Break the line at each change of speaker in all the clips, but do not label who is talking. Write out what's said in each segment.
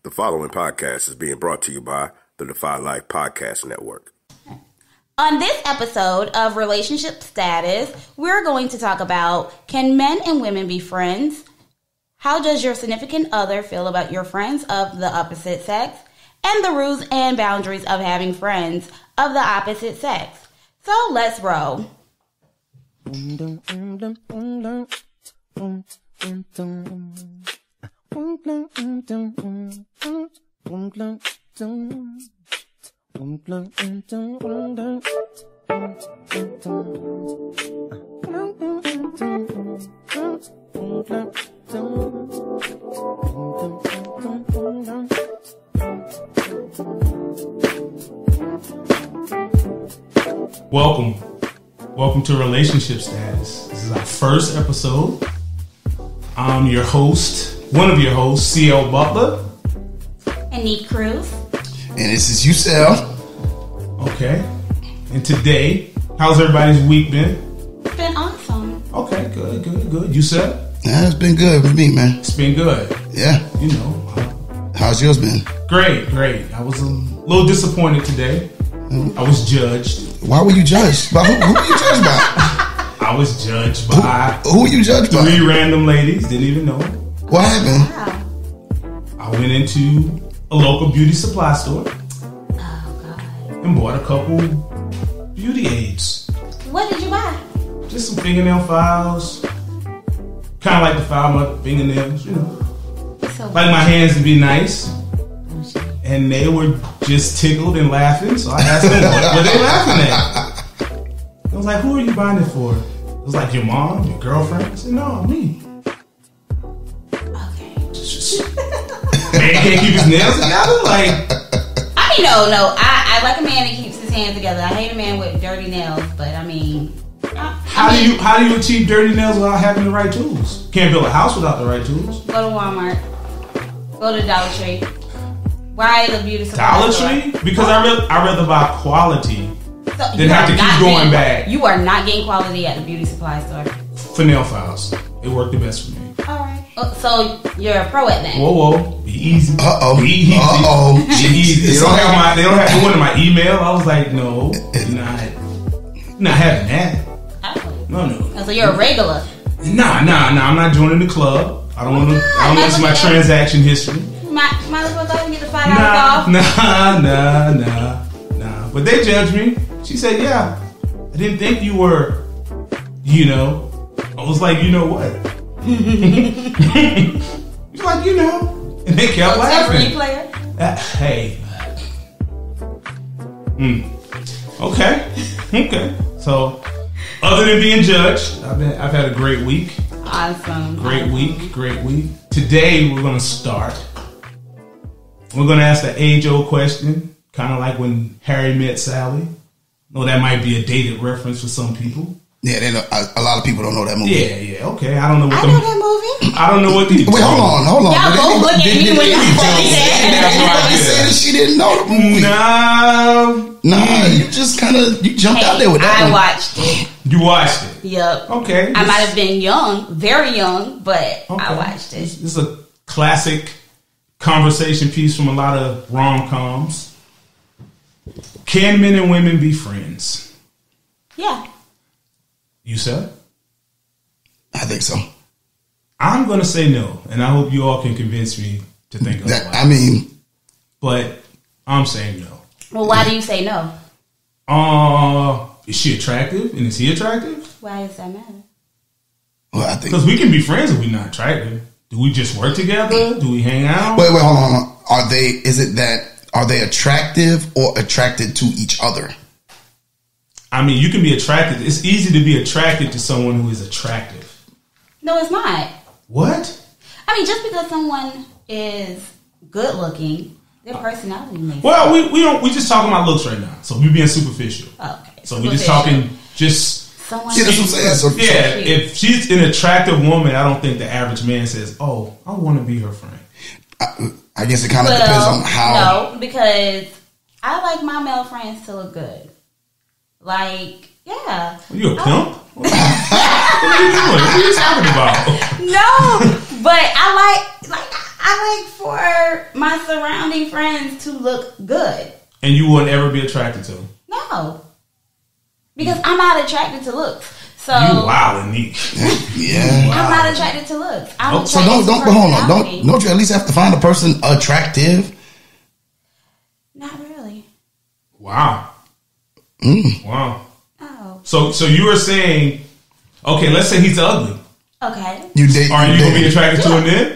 The following podcast is being brought to you by the Defy Life Podcast Network.
On this episode of Relationship Status, we're going to talk about, can men and women be friends? How does your significant other feel about your friends of the opposite sex? And the rules and boundaries of having friends of the opposite sex. So let's roll.
Welcome to Relationship Status. This is our first episode. I'm your host, one of your hosts, CL Butler.
And Nique.
And this is Yusuf.
Okay. And today, how's everybody's week been?
It's been awesome.
Okay, good. Yusuf?
Yeah, it's been good with me, man.
It's been good.
Yeah.
You know.
How's yours been?
Great. I was a little disappointed today. I was judged.
Why were you judged? By who were you judged by?
I was judged by
who were you judged by?
3 random ladies. Didn't even know.
What happened?
Wow.
I went into a local beauty supply store.
Oh, God.
And bought a couple beauty aids.
What did you buy?
Just some fingernail files. Kind of like to file my fingernails, you know.
So
Like my hands to be nice. And they were just tickled and laughing. So I asked them, what were they laughing at? I was like, who are you buying it for? It was like, your mom, your girlfriend? I said, no, me.
Okay.
Man can't keep his nails together? Like,
I mean, no. I like a man that keeps his hands together. I hate a man with dirty nails, but I mean...
how do you achieve dirty nails without having the right tools? Can't build a house without the right tools.
Go to Walmart. Go to Dollar Tree. Why the beauty supply
Dollar
store?
Tree? Because I rather buy quality
So
than
you
have
are
to
not
keep going
getting-
back
You are not getting quality at the beauty supply store.
for nail files. It worked the best for me.
Alright. So you're a pro at that.
Whoa. Be easy.
Uh-oh.
Be easy.
Uh-oh.
Be easy. They don't have to go into my email. I was like, no, not having that.
Oh.
No.
So you're a regular.
Nah. I'm not joining the club. I don't want to see my transaction history.
Might as well go and get the $5 off.
Nah. But they judged me. She said, yeah, I didn't think you were, I was like, you know what? She's like, and they kept laughing.
Player.
Hey. Okay. So, other than being judged, I've had a great week.
Awesome.
Great week. Today, we're going to start. We're going to ask the age-old question, kind of like when Harry met Sally. No, that might be a dated reference for some people.
Yeah, a lot of people don't know that movie.
Yeah. Okay, I don't know what
I know that movie.
I don't know what these.
Wait, hold on.
Y'all both look at me when you say that.
She said that she didn't know the movie. Nah, you just you jumped out there with that
I
one.
watched it.
You watched it.
Yep.
Okay.
I might have been young, very young, but I watched it.
This is a classic conversation piece from a lot of rom-coms. Can men and women be friends?
Yeah.
You said?
I think so.
I'm going to say no, and I hope you all can convince me to think otherwise. But I'm saying no.
Well, why do you say no?
Is she attractive, and is he attractive?
Why does that matter?
Well, I think
Because we can be friends if we're not attractive. Do we just work together? Do we hang out?
Wait, hold on. Are they attractive or attracted to each other?
I mean, you can be attracted. It's easy to be attracted to someone who is attractive.
No, it's not.
What?
I mean, just because someone is good looking, their personality makes
Well, we just talking about looks right now. So we're being superficial.
Okay.
So we're just talking
someone.
Yeah, that's what I'm saying.
Yeah, if she's an attractive woman, I don't think the average man says, "Oh, I want to be her friend."
I guess it kind of depends on how.
No, because I like my male friends to look good. Like, yeah.
Are you a pimp? What are you doing? What are you talking about?
No, but I I like for my surrounding friends to look good.
And you wouldn't ever be attracted to them?
No. Because I'm not attracted to looks. So
you wild, Nique.
Yeah.
I'm not attracted to looks. I'm
So don't hold on. Don't you at least have to find a person attractive?
Not really.
Wow. Wow.
Oh.
So you were saying, okay, let's say he's ugly.
Okay.
Are you gonna be attracted to him then?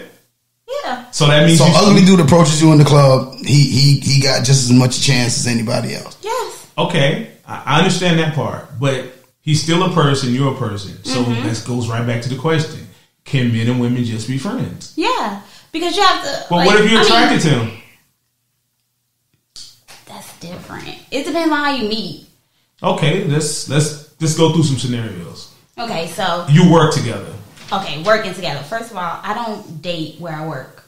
Yeah.
So that means
ugly dude approaches you in the club. He got just as much chance as anybody else.
Yes.
Okay, I understand that part, but he's still a person. You're a person. So that goes right back to the question: can men and women just be friends?
Yeah, because you have to.
But what if you're attracted to him?
That's different. It depends on how you meet.
Okay, let's go through some scenarios.
Okay, so
you work together.
Okay, working together. First of all, I don't date where I work.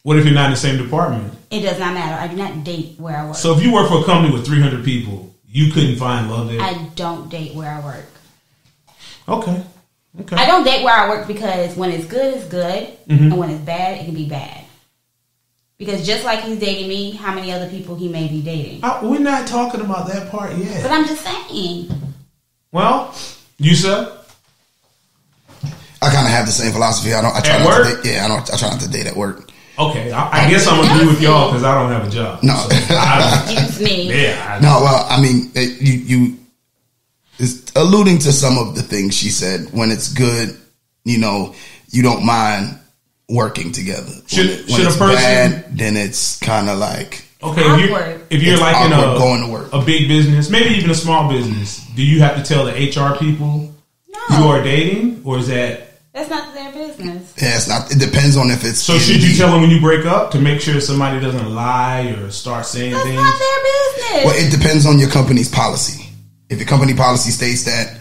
What if you're not in the same department?
It does not matter. I do not date where I work.
So if you work for a company with 300 people, you couldn't find love there?
I don't date where I work.
Okay.
I don't date where I work because when it's good, it's good. And when it's bad, it can be bad. Because just like he's dating me, how many other people he may be dating?
We're not talking about that part yet.
But I'm just saying.
Well, Yusuf?
I kind of have the same philosophy. I try
at
not
work?
to date. Yeah, I try not to date at work.
Okay, I guess I'm agree with y'all because I don't have a job.
No,
excuse me.
Yeah.
No, well, I mean, you is alluding to some of the things she said. When it's good, you don't mind working together.
Should
it's
a person
bad, then it's kind of like
okay. If you're like in
going to work,
a big business, maybe even a small business, do you have to tell the HR people you are dating, or is
that's not their business?
Yeah, it's not. It depends on if it's.
So should you tell them when you break up to make sure somebody doesn't lie or start saying
that's
things?
That's not their business.
Well, it depends on your company's policy. If your company policy states that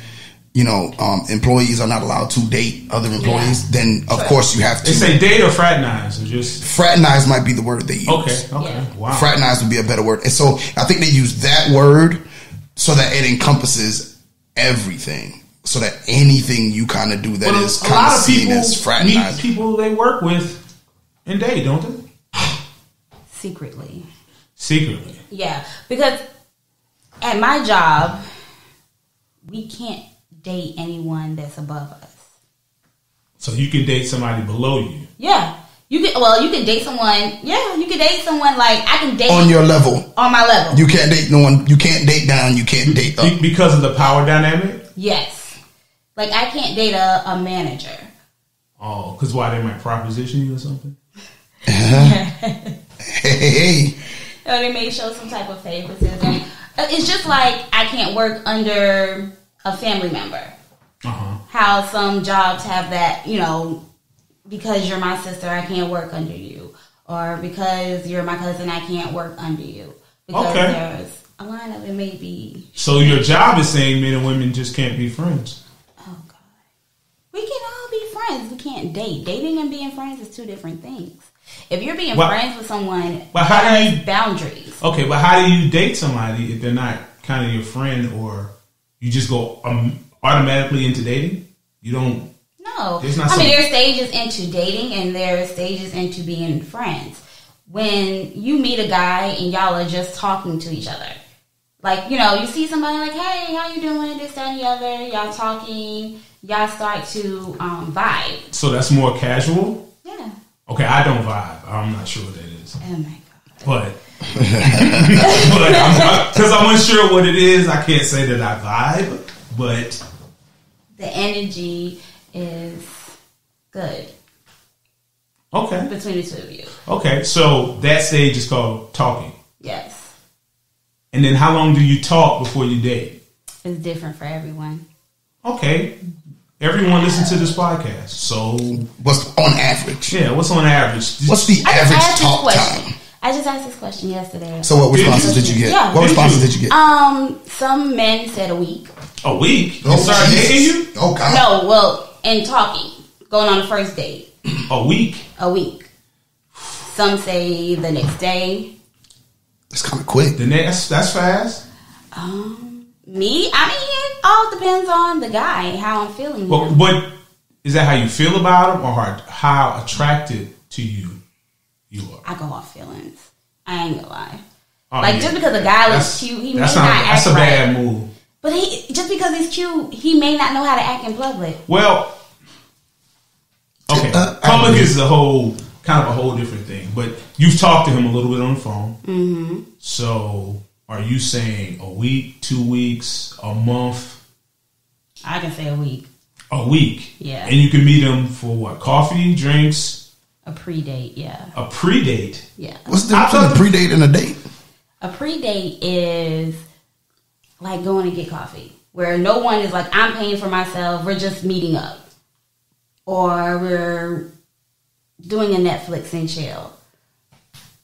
employees are not allowed to date other employees, then of course you have to.
They say date or fraternize, or just
fraternize might be the word they use.
Okay, yeah. Wow.
Fraternize would be a better word, and so I think they use that word so that it encompasses everything. So that anything you kind of do that is kind of seen as fraternizing.
Meet people they work with and date, don't they?
Secretly.
Yeah,
because at my job, we can't date anyone that's above us.
So you can date somebody below you.
Yeah. You can date someone. Yeah, you can date someone like I can date
on your level.
On my level.
You can't date no one. You can't date down. You can't date up
because of the power dynamic.
Yes. Like, I can't date a manager.
Oh, because why? They might proposition you or something?
Hey.
Or they may show some type of favoritism. It's just like I can't work under a family member. How some jobs have that, because you're my sister, I can't work under you. Or because you're my cousin, I can't work under you. Because there's a line of it may be.
So your job is saying men and women just can't be friends.
We can all be friends. We can't date. Dating and being friends is two different things. If you're being friends with someone, there's boundaries.
Okay, but how do you date somebody if they're not kind of your friend, or you just go automatically into dating? You don't.
No. There's stages into dating and there's stages into being friends. When you meet a guy and y'all are just talking to each other. Like, you see somebody like, hey, how you doing? This, that, and the other. Y'all talking. Y'all start to vibe.
So that's more casual?
Yeah.
Okay, I don't vibe. I'm not sure what that is.
Oh, my God.
But because I'm unsure what it is, I can't say that I vibe, but
the energy is good.
Okay.
Between the two of you.
Okay, so that stage is called talking.
Yes.
And then how long do you talk before you date?
It's different for everyone.
Okay. Everyone listen to this podcast. So
what's on average?
Yeah, what's on average?
What's the average talk time?
I just asked this question yesterday.
So what responses did you get?
Yeah.
What responses did you get?
Some men said a week.
A week? They started dating you?
Oh, God.
No, well, and talking. Going on the first date.
A week?
A week. Some say the next day.
It's kind of quick.
That's fast.
It all depends on the guy, how I'm feeling.
But is that how you feel about him, or how attracted to you are?
I go off feelings. I ain't gonna lie.
Oh,
like,
yeah.
just because a guy looks cute, he may not act
That's a bad
right.
move.
But just because he's cute, he may not know how to act in public.
Well, okay. Public is kind of a whole different thing. But you've talked to him a little bit on the phone. Mm-hmm. So, are you saying a week, 2 weeks, a month?
I can say a week.
A week?
Yeah.
And you can meet him for what? Coffee, drinks?
A pre-date, yeah.
A pre-date?
Yeah.
What's the difference between a pre-date and a date?
A pre-date is like going to get coffee, where no one is like, I'm paying for myself, we're just meeting up. Or we're doing a Netflix and chill.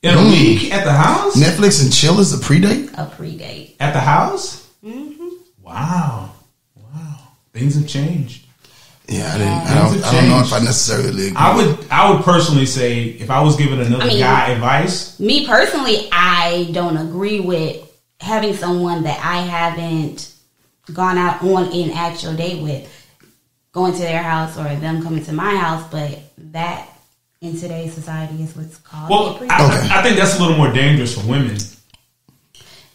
In a week at the house?
Netflix and chill is a pre-date?
A pre-date.
At the house?
Mm-hmm.
Wow. Things have changed.
Yeah, I don't know if I necessarily agree.
I would personally say, if I was giving another guy advice.
Me personally, I don't agree with having someone that I haven't gone out on an actual date with, going to their house or them coming to my house, but that in today's society is what's called a pre-date.
I think that's a little more dangerous for women.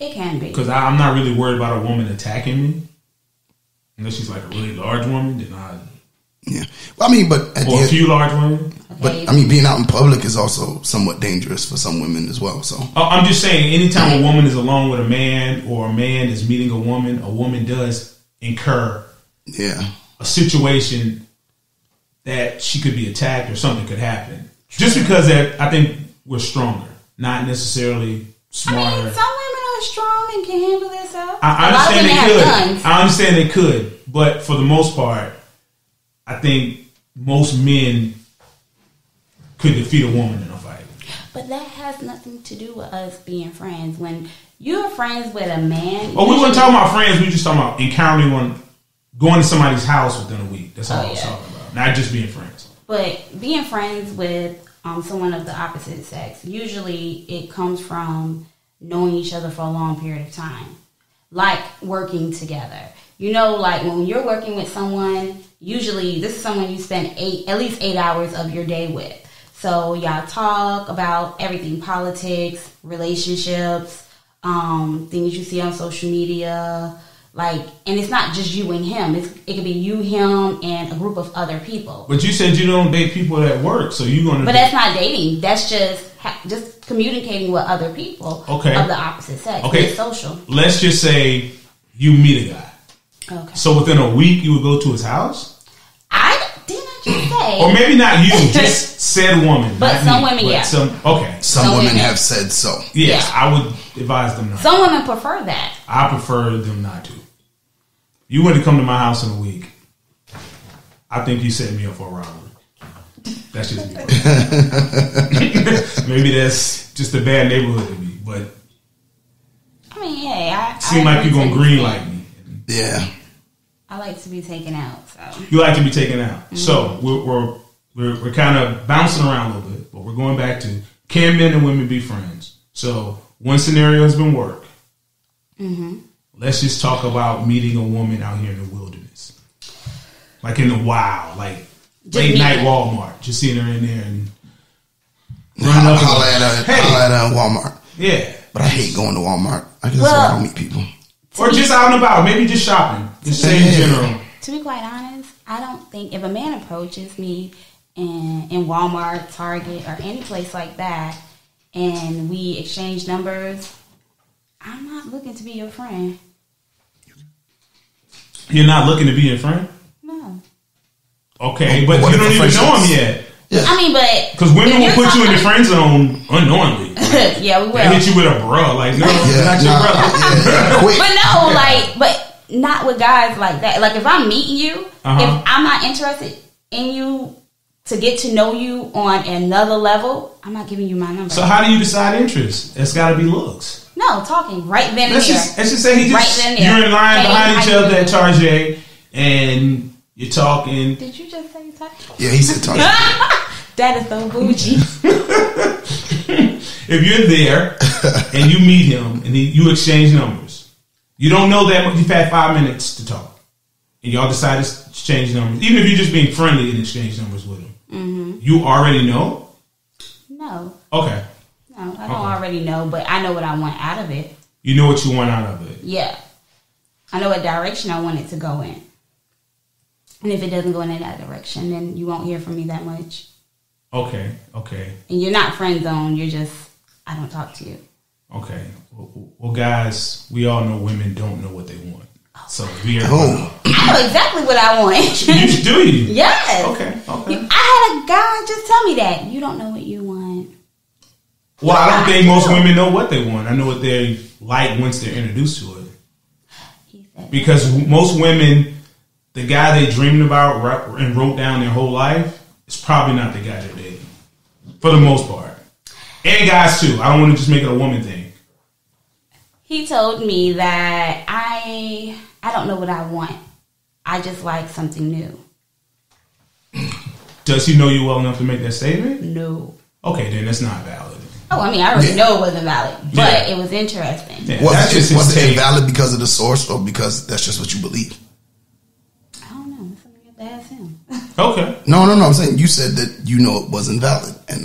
It can be.
Because I'm not really worried about a woman attacking me. Unless she's like a really large woman, then
yeah. Well, I mean, but
or a few large women.
Okay.
But I mean, being out in public is also somewhat dangerous for some women as well. So
I'm just saying, anytime a woman is alone with a man, or a man is meeting a woman does incur a situation that she could be attacked or something could happen. Just because I think we're stronger, not necessarily smarter.
I mean, some women are strong and can handle themselves.
I understand they could. I understand they could, but for the most part, I think most men could defeat a woman in a fight.
But that has nothing to do with us being friends. When you're friends with a man...
Oh, we weren't talking about friends. We were just talking about encountering one, going to somebody's house within a week. That's all I was talking about. Not just being friends. But
being friends with someone of the opposite sex, usually it comes from knowing each other for a long period of time. Like working together. You know, like when you're working with someone, usually this is someone you spend at least 8 hours of your day with. So y'all talk about everything, politics, relationships, things you see on social media, like, and it's not just you and him. It could be you, him, and a group of other people.
But you said you don't date people at work, so you're gonna.
But that's not dating. That's just communicating with other people of the opposite sex.
Okay,
it's social.
Let's just say you meet a guy. Okay. So within a week, you would go to his house.
Didn't I just say?
Or maybe not you, just said woman.
But some women, yeah.
Some women have said so.
Yes, yeah. I would advise them not.
Some women prefer that.
I prefer them not to. You were to come to my house in a week, I think you set me up for a robbery. That's just me. Maybe that's just a bad neighborhood to me, but
I mean, hey, I
seem like you're gonna green light me.
Yeah.
I like to be taken out. So
you like to be taken out. Mm-hmm. So we're kind of bouncing around a little bit, but we're going back to, can men and women be friends? So one scenario has been work. Mm-hmm. Let's just talk about meeting a woman out here in the wilderness, like in the wild, like late night Walmart. Just seeing her in there and running up
holla at her Walmart.
Yeah,
but I hate going to Walmart. I just want to meet people.
Or just out and about, maybe just shopping. Just say in general.
To be quite honest, I don't think if a man approaches me in Walmart, Target, or any place like that, and we exchange numbers, I'm not looking to be your friend.
You're not looking to be your friend?
No.
Okay, but you don't even know him yet.
Yeah. I mean, but
because women will put you in the friend zone unknowingly. Like,
yeah, we will.
They hit you with a bro, like no, not your brother.
But no, but not with guys like that. Like if I'm meeting you, if I'm not interested in you to get to know you on another level, I'm not giving you my number.
So how do you decide interest? It's got to be looks.
No, talking right then and
let's
there.
Just say you're in line behind each other at Target, and you're talking.
Did you just say Target?
Yeah, he said Target.
That is so bougie.
If you're there and you meet him and you exchange numbers, you don't know that much. You've had 5 minutes to talk. and y'all decide to exchange numbers, even if you're just being friendly and exchange numbers with him, you already know?
No.
Okay.
No, I don't already know, but I know what I want out of it.
You know what you want out of it?
Yeah. I know what direction I want it to go in. And if it doesn't go in that direction, then you won't hear from me that much.
Okay.
And you're not friend zone. You're just, I don't talk to you.
Okay. Well, guys, we all know women don't know what they want. So we are.
I know exactly what I want.
You do you?
Yes.
Okay.
I had a guy just tell me that. You don't know what you want.
Well, I don't think most women know what they want. I know what they like once they're introduced to it. Because most women, the guy they dreamed about and wrote down their whole life is probably not the guy they're dating. For the most part. And guys too. I don't want to just make it a woman thing.
He told me that I don't know what I want. I just like something new.
Does he know you well enough to make that statement?
No.
Okay, then that's not valid.
Oh, I mean, I already know it wasn't valid, but it was interesting.
Yeah,
was it invalid because of the source or because that's just what you believe?
I don't know. That's something you have to ask him.
Okay.
No. I'm saying you said that you know it wasn't valid, and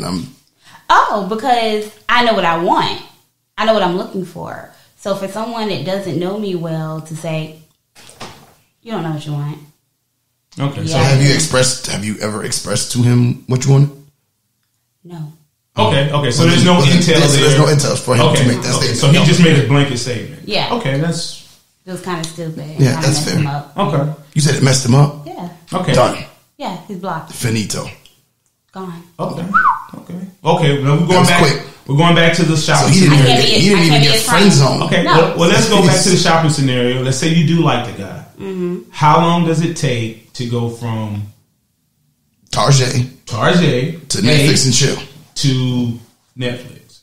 because I know what I want. I know what I'm looking for. So for someone that doesn't know me well to say, you don't know what you want.
Okay.
Yeah.
So have you ever expressed to him what you wanted?
No.
Okay. So there's no intel there.
There's no intel for him to make that statement.
So he just made a blanket statement.
Yeah.
Okay,
it was kind of stupid.
Yeah, that's fair.
Him up.
Okay.
You said it messed him up?
Yeah.
Okay.
Done.
Yeah, he's blocked.
Finito.
Gone.
Okay. Now we're going back to the shopping.
So he didn't
scenario.
even get friend zone.
Okay.
No.
Well, let's go back to the shopping scenario. Let's say you do like the guy. Mm-hmm. How long does it take to go from
Tarjay
to
Netflix and chill
to Netflix?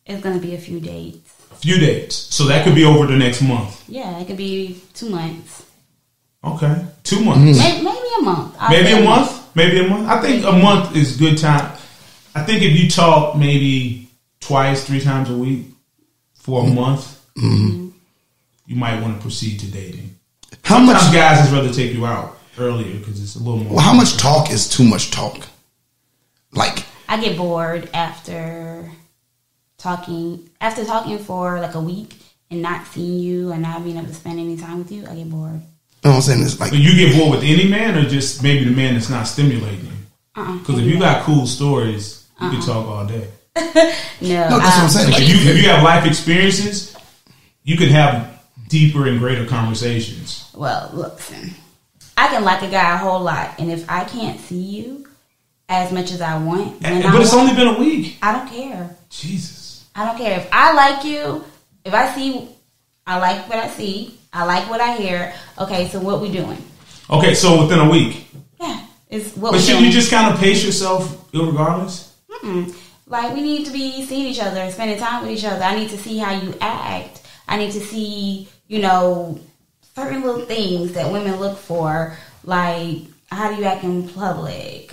It's going to be a few dates.
A few dates. So that could be over the next month.
Yeah, it could be 2 months.
Okay. 2 months.
Maybe a month.
Maybe a month. I think a month is good time. I think if you talk maybe 2-3 times a week for a month, you might want to proceed to dating. Sometimes guys would rather take you out earlier because it's a little more.
Well, how much talk is too much talk? Like,
I get bored after talking for like a week and not seeing you and not being able to spend any time with you. I get bored.
You know what I'm saying? It's like,
so you get bored with any man or just maybe the man that's not stimulating you? Because if you got cool stories, you can talk all day.
No,
that's what I'm saying.
If you have life experiences, you can have deeper and greater conversations.
Well, listen, I can like a guy a whole lot, and if I can't see you as much as I want,
but it's only been a week.
I don't care.
Jesus,
I don't care if I like you. If I see, I like what I see. I like what I hear. Okay, so what we doing?
Okay, so within a week.
Yeah, it's what.
But shouldn't you just kind of pace yourself, regardless?
Like, we need to be seeing each other, spending time with each other. I need to see how you act. I need to see, certain little things that women look for, like how do you act in public?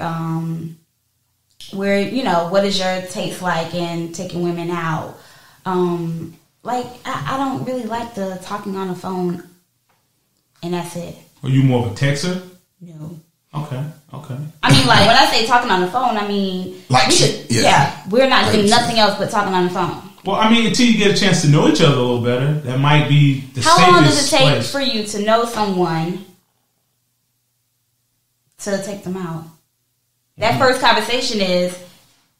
What is your taste like in taking women out? I don't really like the talking on the phone, and that's it.
Are you more of a texter?
No.
Okay.
I mean, like, when I say talking on the phone, I mean, we're not doing nothing else but talking on the phone.
Well, I mean, until you get a chance to know each other a little better, that might be the safest place.
How long does it take for you to know someone to take them out? That first conversation is,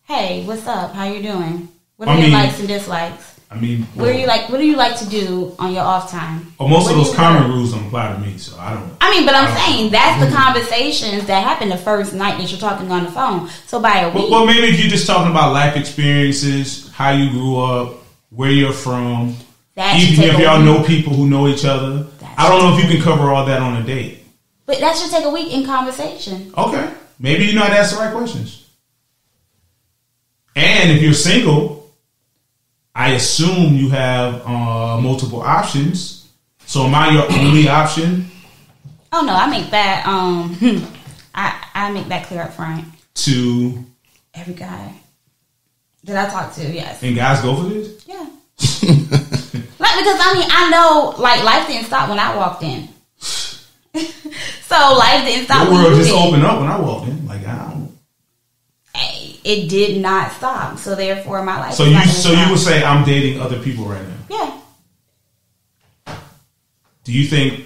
hey, what's up? How you doing? What are your likes and dislikes? What do you like to do on your off time?
Well, most of those common rules don't apply to me, so I don't.
But I'm saying that's the conversations that happen the first night that you're talking on the phone. So by a week.
Well, maybe if you're just talking about life experiences, how you grew up, where you're from, even if y'all know people who know each other. I don't know if you can cover all that on a date.
But that should take a week in conversation.
Okay. Maybe you know how to ask the right questions. And if you're single, I assume you have multiple options. So am I your only option?
Oh no, I make that I make that clear up front.
To
every guy that I talk to, yes.
And guys go for this?
Yeah. Because I know life didn't stop when I walked in. So life didn't stop.
The world just opened up when I walked in. Like, I don't.
Hey, it did not stop. So therefore, my life.
So you would say I'm dating other people right now?
Yeah.
Do you think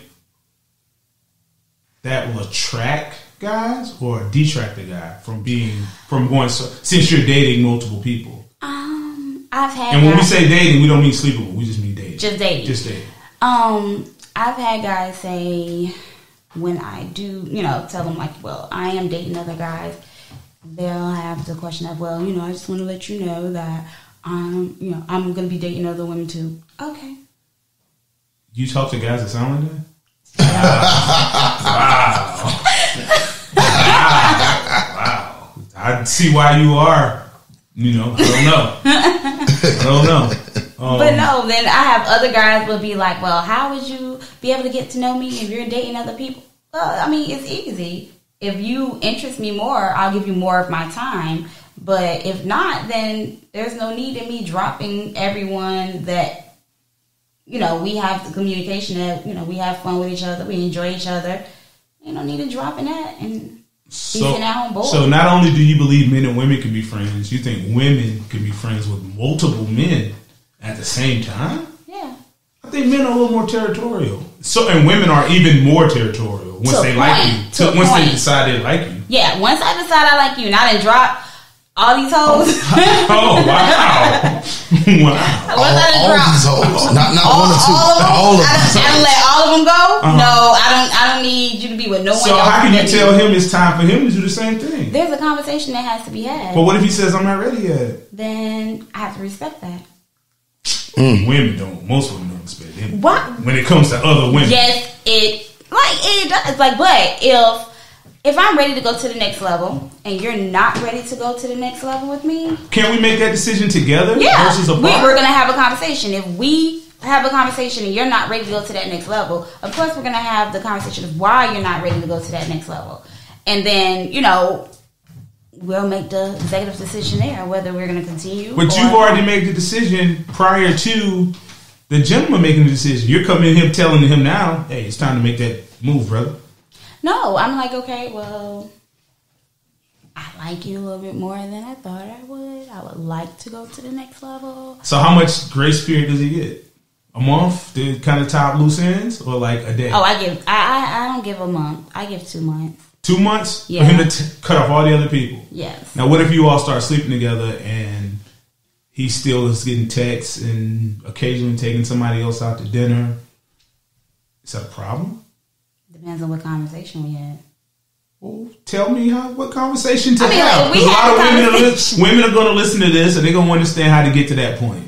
that will attract guys or detract a guy from going, since you're dating multiple people?
I've had.
And when we say dating, we don't mean sleeping. We just mean dating.
Just dating.
Just dating.
I've had guys say, when I do, tell them like, well, I am dating other guys, they'll have the question of, well, I just want to let you know that I'm going to be dating other women too. Okay.
You talk to guys that sound like that? Wow. I see why you are. I don't know.
But no, then I have other guys will be like, well, how would you be able to get to know me if you're dating other people? Well, I mean, it's easy. If you interest me more, I'll give you more of my time. But if not, then there's no need in me dropping everyone that, we have the communication that, we have fun with each other, we enjoy each other. You don't need to drop in that and be sitting out on board.
So not only do you believe men and women can be friends, you think women can be friends with multiple men at the same time?
Yeah.
I think men are a little more territorial. And women are even more territorial once they like you. Once they decide they like you.
Yeah, once I decide I like you and I done drop all these hoes.
Oh, wow.
All these hoes. Not one or two. All of them.
I don't let all of them go. Uh-huh. No, I don't need you to be with no one.
So how can you tell him it's time for him to do the same thing?
There's a conversation that has to be had.
But what if he says, I'm not ready yet?
Then I have to respect that.
Women don't. Most women don't respect him.
What?
When it comes to other women.
Yes, it does. Like, but if I'm ready to go to the next level and you're not ready to go to the next level with me,
can we make that decision together?
Yeah,
versus apart?
we're gonna have a conversation. If we have a conversation and you're not ready to go to that next level, of course we're gonna have the conversation of why you're not ready to go to that next level, and then we'll make the executive decision there whether we're gonna continue.
But you've already made the decision prior to the gentleman making the decision. You're coming in him telling him now, hey, it's time to make that move, brother.
No, I'm like, okay, well, I like you a little bit more than I thought I would. I would like to go to the next level.
So how much grace period does he get? A month to kind of tie up loose ends, or like a day?
Oh, I don't give a month. I give 2 months.
2 months?
Yeah.
For him to cut off all the other people?
Yes.
Now, what if you all start sleeping together and he still is getting texts and occasionally taking somebody else out to dinner? Is that a problem?
Depends on what conversation we had.
Well, tell me what conversation to have.
Like, we
a lot of women are going to listen to this and they're going to understand how to get to that point.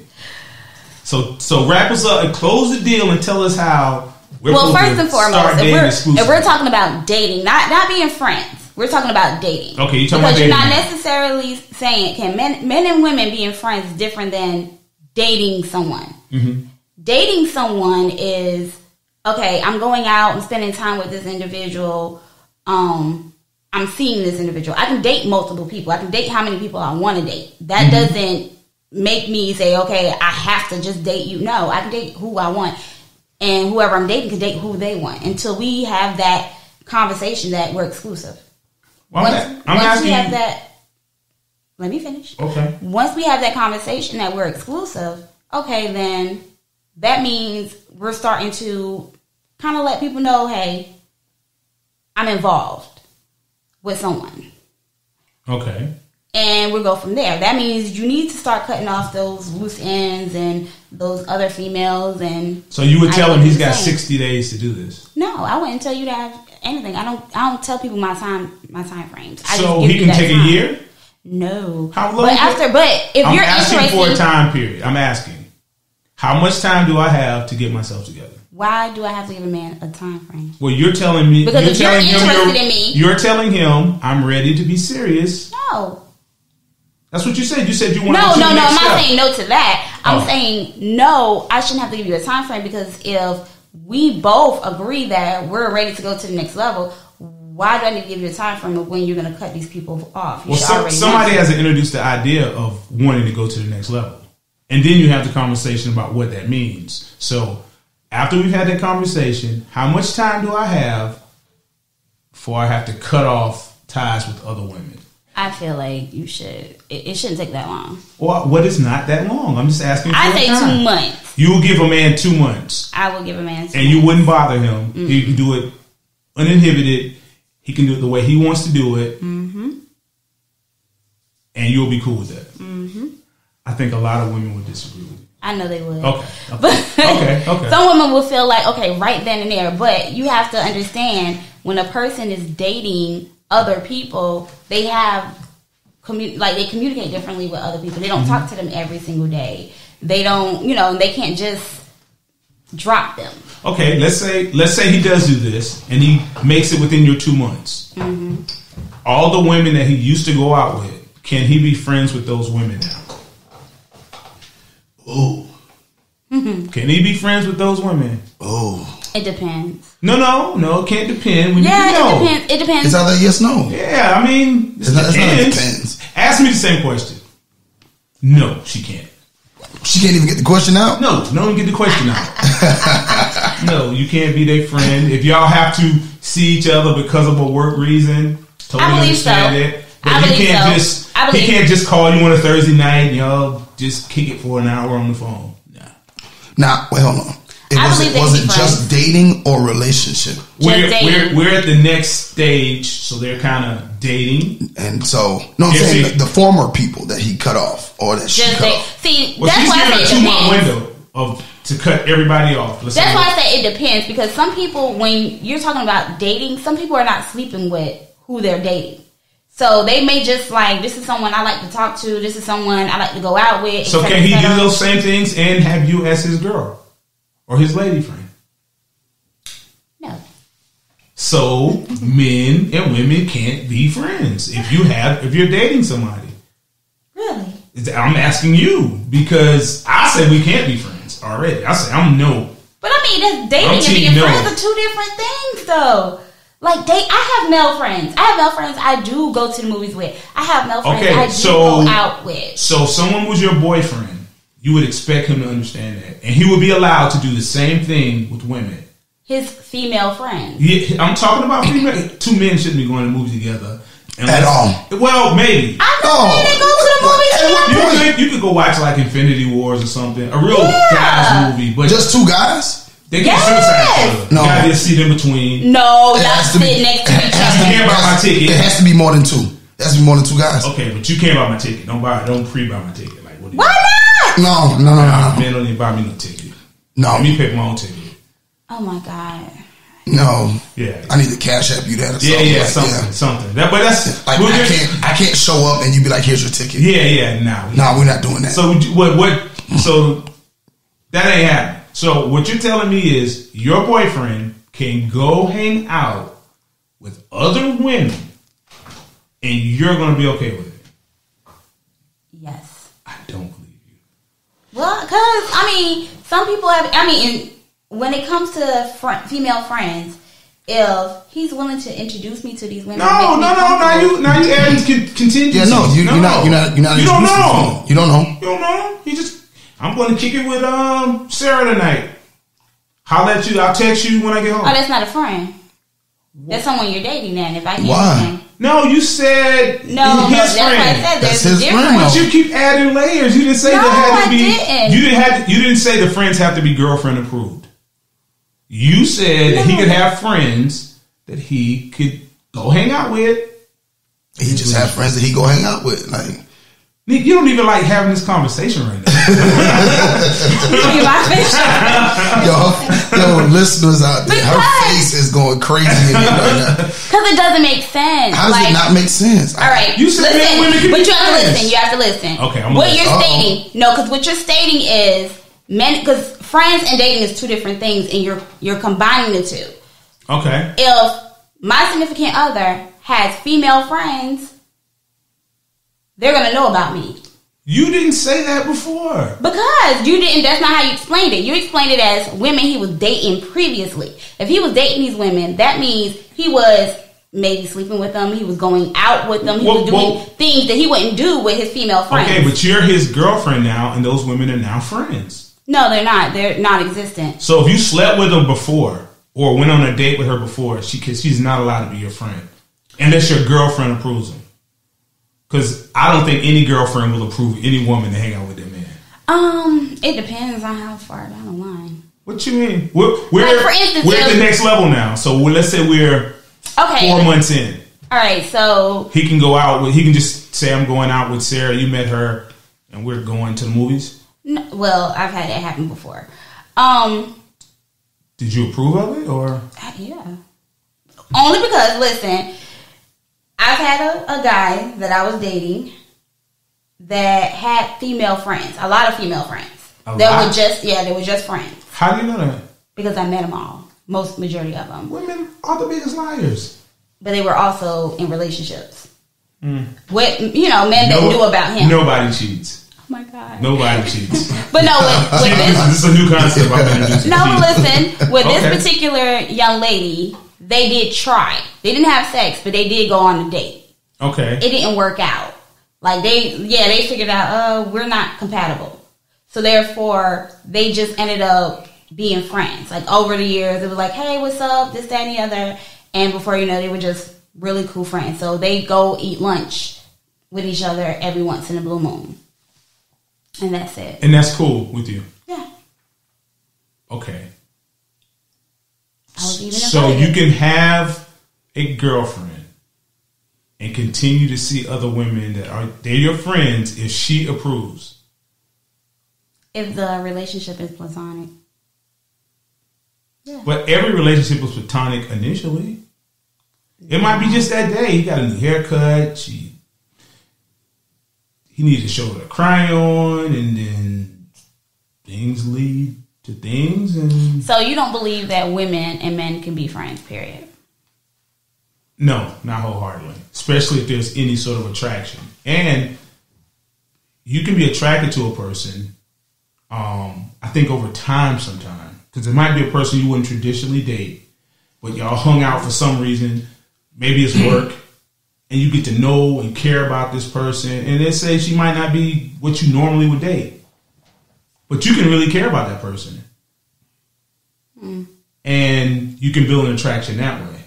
So wrap us up and close the deal and tell us how we're
first and foremost, if we're talking about dating, not being friends, we're talking about dating.
Okay, you're talking about dating.
Because you're not necessarily saying can men and women being friends is different than dating someone. Mm-hmm. Dating someone is, okay, I'm going out and spending time with this individual. I'm seeing this individual. I can date multiple people. I can date how many people I want to date. That doesn't make me say, okay, I have to just date you. No, I can date who I want. And whoever I'm dating can date who they want until we have that conversation that we're exclusive.
Well,
let me finish.
Okay.
Once we have that conversation that we're exclusive, okay, then that means we're starting to kind of let people know, hey, I'm involved with someone.
Okay.
And we'll go from there. That means you need to start cutting off those loose ends and those other females. And
so you would tell him he's got 60 days to do this?
No, I wouldn't tell you that anything. I don't tell people my time frames.
So he can take a year?
No.
How long?
But if you're
asking for a time period. I'm asking, how much time do I have to get myself together?
Why do I have to give a man a time frame?
Well, you're telling me
because if you're interested in me,
you're telling him I'm ready to be serious.
No.
That's what you said. You said you want
to
go to the next
I'm
step.
not saying no to that. I'm saying no, I shouldn't have to give you a time frame because if we both agree that we're ready to go to the next level, why do I need to give you a time frame of when you're going to cut these people off?
Well, somebody hasn't introduced the idea of wanting to go to the next level. And then you have the conversation about what that means. So after we've had that conversation, how much time do I have before I have to cut off ties with other women?
I feel like you should. It shouldn't take that long.
Well, what is not that long? I'm just asking for
I say
time.
2 months.
You will give a man 2 months.
I will give a man 2 months.
And you wouldn't bother him. Mm-hmm. He can do it uninhibited. He can do it the way he wants to do it. Mm-hmm. And you'll be cool with that. Mm-hmm. I think a lot of women would disagree with you.
I know they would.
Okay.
But
okay.
Some women will feel like, okay, right then and there. But you have to understand, when a person is dating other people, they have they communicate differently with other people. They don't talk to them every single day. They don't, they can't just drop them.
Okay, let's say he does do this and he makes it within your 2 months. Mm-hmm. All the women that he used to go out with, can he be friends with those women now? Oh. Mm-hmm. Can he be friends with those women? Oh.
It depends.
No, it can't depend. It
depends.
It's either yes, no.
Yeah, I mean, it depends. Ask me the same question. No, she can't.
She can't even get the question out?
No, don't get the question out. No, you can't be their friend. If y'all have to see each other because of a work reason, totally understand it. But he can't just call you on a Thursday night and y'all just kick it for an hour on the phone.
Nah, wait, hold on. Was it just dating or relationship?
We're at the next stage, so they're kind of dating.
And so, I'm saying the former people that he cut off or that she cut off.
See,
well,
that's why I say
it depends. 2 month window to cut everybody off.
That's why I say it depends, because some people, when you're talking about dating, some people are not sleeping with who they're dating. So they may just this is someone I like to talk to. This is someone I like to go out with.
So can he do those same things and have you as his girl or his lady friend?
No.
So men and women can't be friends if you're dating somebody.
Really?
I'm asking you because I say we can't be friends already. I say I'm no.
But I mean, dating and being friends are 2 different things, though. I have male friends. I do go to the movies with. I have male friends I do go out with. So
someone was your boyfriend, you would expect him to understand that. And he would be allowed to do the same thing with women.
His female friends.
Yeah, I'm talking about female. 2 men shouldn't be going to the movies together.
At all.
Well, maybe.
I know men that go to the movies together.
You could go watch Infinity Wars or something. A real guys movie. But
just 2 guys?
They get suicide. No. You gotta be a seat in between.
No, y'all sit next to each other.
You can't buy my ticket.
It has to be more than 2. It has to be more than 2 guys.
Okay, but you can't buy my ticket. Don't pre-buy my ticket.
Why not?
No.
Men don't even buy me no ticket.
No.
Let me pick my own ticket.
Oh my God.
No.
Yeah.
I need to cash app you that or something.
Yeah, something. But that's
I can't show up and you be like, here's your ticket.
Yeah,
no, we're not doing that.
So so that ain't happening. So what you're telling me is your boyfriend can go hang out with other women and you're going to be okay with it?
Yes.
I don't believe you.
Well, because, some people have, when it comes to female friends, if he's willing to introduce me to these women,
now you adding contingency.
Yeah, no, you're not.
You don't know.
You don't know.
You don't know. I'm going to kick it with Sarah tonight. I'll text you when I get home.
Oh, that's not a friend. That's someone you're dating then. If I can't.
Why?
No, you said
no. That's what I said.
That's his friend.
But you keep adding layers. You didn't say You didn't say the friends have to be girlfriend approved. You said that he could have friends that he could go hang out with.
He just have friends that he go hang out with.
You don't even like having this conversation right now.
Yo, listeners out there, her face is going crazy right now.
Because it doesn't make sense.
How does it not make sense?
All right,
you said women can
but you have to listen. You have to listen.
Okay,
stating. No, because what you're stating is men. Because friends and dating is 2 different things, and you're combining the 2.
Okay.
If my significant other has female friends, they're going to know about me.
You didn't say that before.
Because you didn't. That's not how you explained it. You explained it as women he was dating previously. If he was dating these women, that means he was maybe sleeping with them. He was going out with them. He was doing things that he wouldn't do with his female friends.
Okay, but you're his girlfriend now, and those women are now friends.
No, they're not. They're non-existent.
So if you slept with them before, or went on a date with her before, she's not allowed to be your friend unless your girlfriend approves them. Because I don't think any girlfriend will approve any woman to hang out with their man.
It depends on how far down the line.
What you mean? We're
for instance,
we're at the next level now. So let's say we're 4 months in.
All right, so
he can go out with. He can just say, "I'm going out with Sarah. You met her, and we're going to the movies."
No, well, I've had that happen before.
Did you approve of it, or?
Yeah. Only because, listen, I've had a guy that I was dating that had female friends, a lot of female friends. They were just friends.
How do you know that?
Because I met them all, majority of them.
Women are the biggest liars.
But they were also in relationships. With, men that knew about him.
Nobody cheats.
Oh my God.
Nobody cheats.
But no, with
this is a new concept I'm introducing.
No, but listen, with this particular young lady, they did try. They didn't have sex, but they did go on a date.
Okay.
It didn't work out. Like they figured out, we're not compatible. So therefore, they just ended up being friends. Like over the years, they were like, hey, what's up? This, that, and the other. And before you know, they were just really cool friends. So they go eat lunch with each other every once in a blue moon. And that's it.
And that's cool with you?
Yeah.
Okay.
So
you can have a girlfriend and continue to see other women they're your friends if she approves.
If the relationship is platonic. Yeah.
But every relationship was platonic initially. It might be just that day. He got a new haircut. He needed to show her a crayon, and then things lead to things. And
so you don't believe that women and men can be friends, period?
No, not wholeheartedly. Especially if there's any sort of attraction. And you can be attracted to a person, I think, over time sometimes. Because it might be a person you wouldn't traditionally date, but y'all hung out for some reason. Maybe it's work, and you get to know and care about this person. And they say she might not be what you normally would date, but you can really care about that person. And you can build an attraction that way,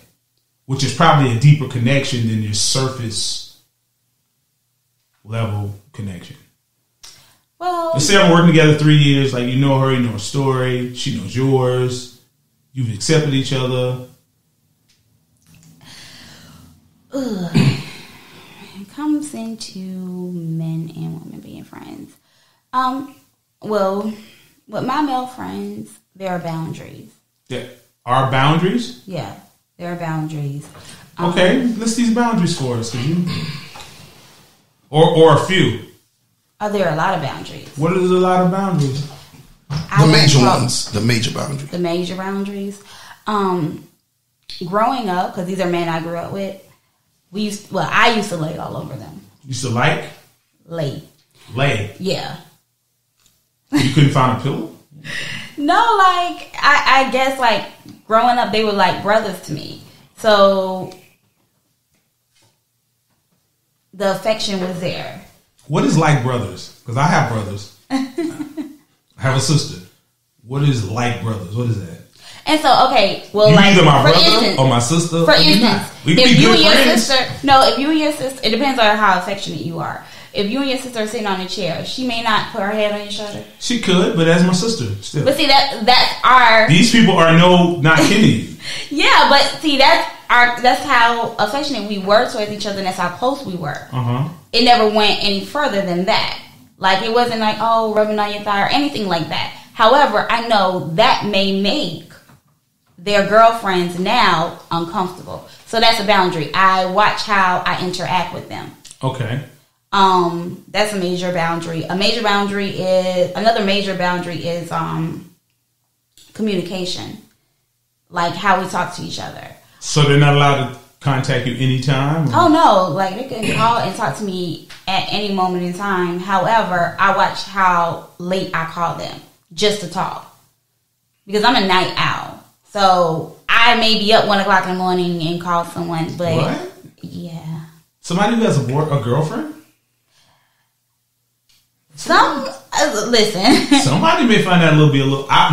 which is probably a deeper connection than your surface level connection.
Well,
let's say I'm working together 3 years. Like, you know her, you know her story. She knows yours. You've accepted each other.
It comes into men and women being friends. Well, with my male friends, there are boundaries.
There are boundaries?
Yeah, there are boundaries.
Okay, list these boundaries for us, could you? Or a few.
Oh, there are a lot of boundaries.
What is a lot of boundaries?
The major ones. The major boundaries.
The major boundaries. Growing up, because these are men I grew up with, I used to lay all over them.
Used to like?
Lay. Yeah.
You couldn't find a pillow?
No, like, I guess, like, growing up, they were like brothers to me. So, the affection was there.
What is like brothers? Because I have brothers. I have a sister. What is like brothers? What is that?
And so, okay, well,
you
like,
either my
for
brother
instance,
or my sister.
For instance,
if you and your
sister, it depends on how affectionate you are. If you and your sister are sitting on a chair, she may not put her head on your shoulder.
She could, but that's my sister still.
But see, that's our.
These people are not kin to you.
Yeah, but see, that's how affectionate we were towards each other, and that's how close we were. It never went any further than that. Like, it wasn't like, oh, rubbing on your thigh or anything like that. However, I know that may make their girlfriends now uncomfortable. So that's a boundary. I watch how I interact with them.
Okay.
That's a major boundary. Another major boundary is communication. Like, how we talk to each other.
So they're not allowed to contact you anytime?
Oh, no. Like, they can call and talk to me at any moment in time. However, I watch how late I call them just to talk. Because I'm a night owl. So I may be up 1 o'clock in the morning and call someone, but...
What?
Yeah.
Somebody who has a girlfriend?
Listen.
Somebody may find that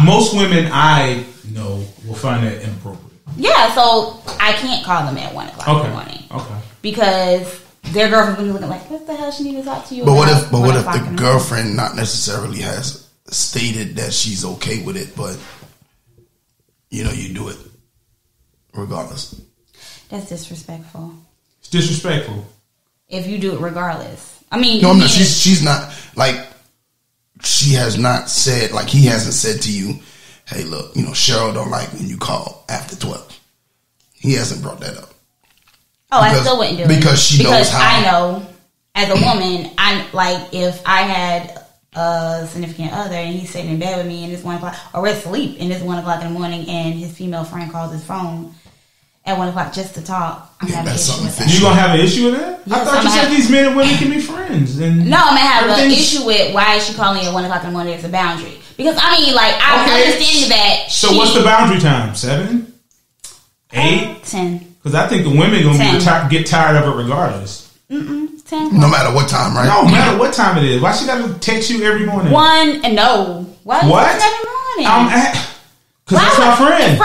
most women I know will will find that inappropriate.
Yeah, so I can't call them at 1 o'clock in the morning.
Okay.
Because their girlfriend's gonna be looking like, what the hell she need to talk to you
about?
But
what if the girlfriend not necessarily has stated that she's okay with it, but you do it regardless?
That's disrespectful.
It's disrespectful.
If you do it regardless. I mean,
no, I'm not. She's not like. She has not said, like, he hasn't said to you, hey, look, Cheryl don't like when you call after 12. He hasn't brought that up.
Oh, I still wouldn't do it.
Because she knows how.
I know, as a woman, I'm like, if I had a significant other and he's sitting in bed with me and it's 1 o'clock, or we're asleep and it's 1 o'clock in the morning and his female friend calls his phone at 1 o'clock just to talk, I'm having an issue with that.
You gonna have an issue with that?
Yes,
I thought you said these men and women can be friends. And
no, I'm gonna have an issue with why is she calling at 1 o'clock in the morning as a boundary? Because I mean, like, I'm understanding that.
So what's the boundary time? 7, 8,
10?
Because I think the women gonna get tired of it regardless.
10.
No matter what time, right?
No matter what time it is. Why she gotta text you every morning?
1 and no. Why
what?
Every morning?
Because that's my friend.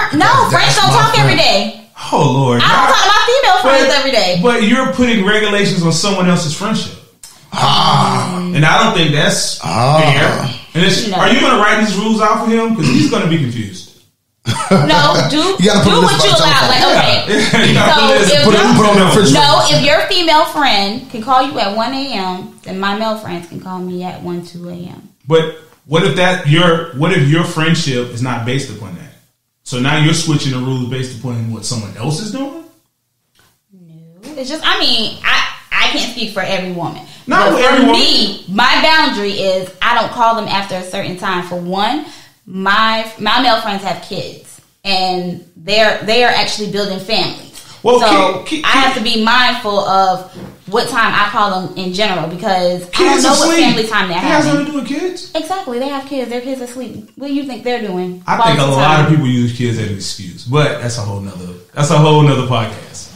Friends don't talk every day.
Oh Lord!
I don't talk to my female friends every day.
But you're putting regulations on someone else's friendship. And I don't think that's fair. And are you going to write these rules out for him? Because he's going to be confused.
No, do what you allow. Like, okay. If your female friend can call you at 1 a.m., then my male friends can call me at 1, 2 a.m.
But what if your friendship is not based upon that? So now you're switching the rules based upon what someone else is doing?
No. It's just, I mean, I can't speak for every woman.
Not
but
every
for
woman.
me, my boundary is I don't call them after a certain time. For one, my male friends have kids, and they are actually building families. Well, so I have to be mindful of what time I call them in general because I don't know what family time they're having.
It has nothing to do with kids.
Exactly, they have kids. Their kids are asleep. What do you think they're doing?
I think a lot of people use kids as an excuse, but that's a whole nother podcast.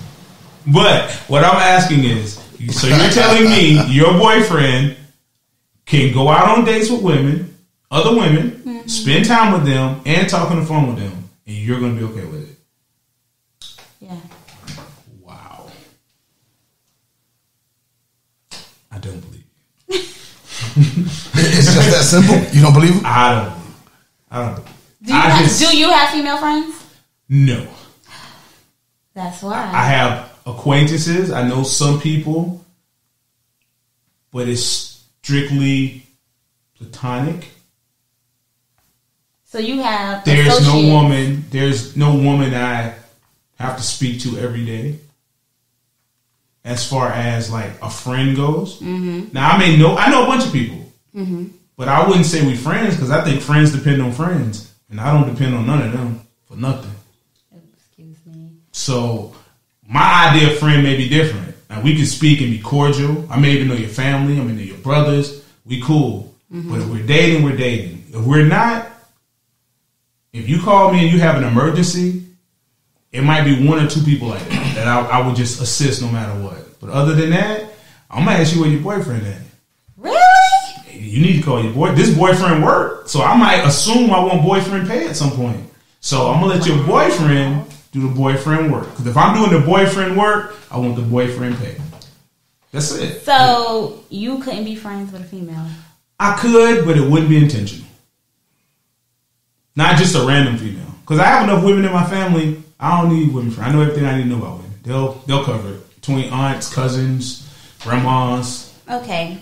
But what I'm asking is, so you're telling me your boyfriend can go out on dates with women, other women, spend time with them, and talk on the phone with them, and you're going to be okay with it?
Yeah.
Wow. I don't believe you.
It's just that simple? You don't believe it?
I don't.
Do you have female friends?
No.
That's why.
I have acquaintances. I know some people, but it's strictly platonic.
So you have
There's no woman I have to speak to every day. As far as like a friend goes. Mm-hmm. Now I know a bunch of people, but I wouldn't say we friends because I think friends depend on friends, and I don't depend on none of them for nothing.
Excuse me.
So my idea of friend may be different. Now we can speak and be cordial. I may even know your family. I may know your brothers. We cool. But if we're dating, we're dating. If we're not, if you call me and you have an emergency, it might be one or two people like that I would just assist no matter what. But other than that, I'm gonna ask you where your boyfriend at.
Really?
You need to call your boy. This boyfriend work, so I might assume I want boyfriend pay at some point. So I'm gonna let your boyfriend do the boyfriend work. Because if I'm doing the boyfriend work, I want the boyfriend pay. That's it.
So you couldn't be friends with a female?
I could, but it wouldn't be intentional. Not just a random female. Because I have enough women in my family. I don't need women friends. I know everything I need to know about women. They'll cover it. Between aunts, cousins, grandmas.
Okay.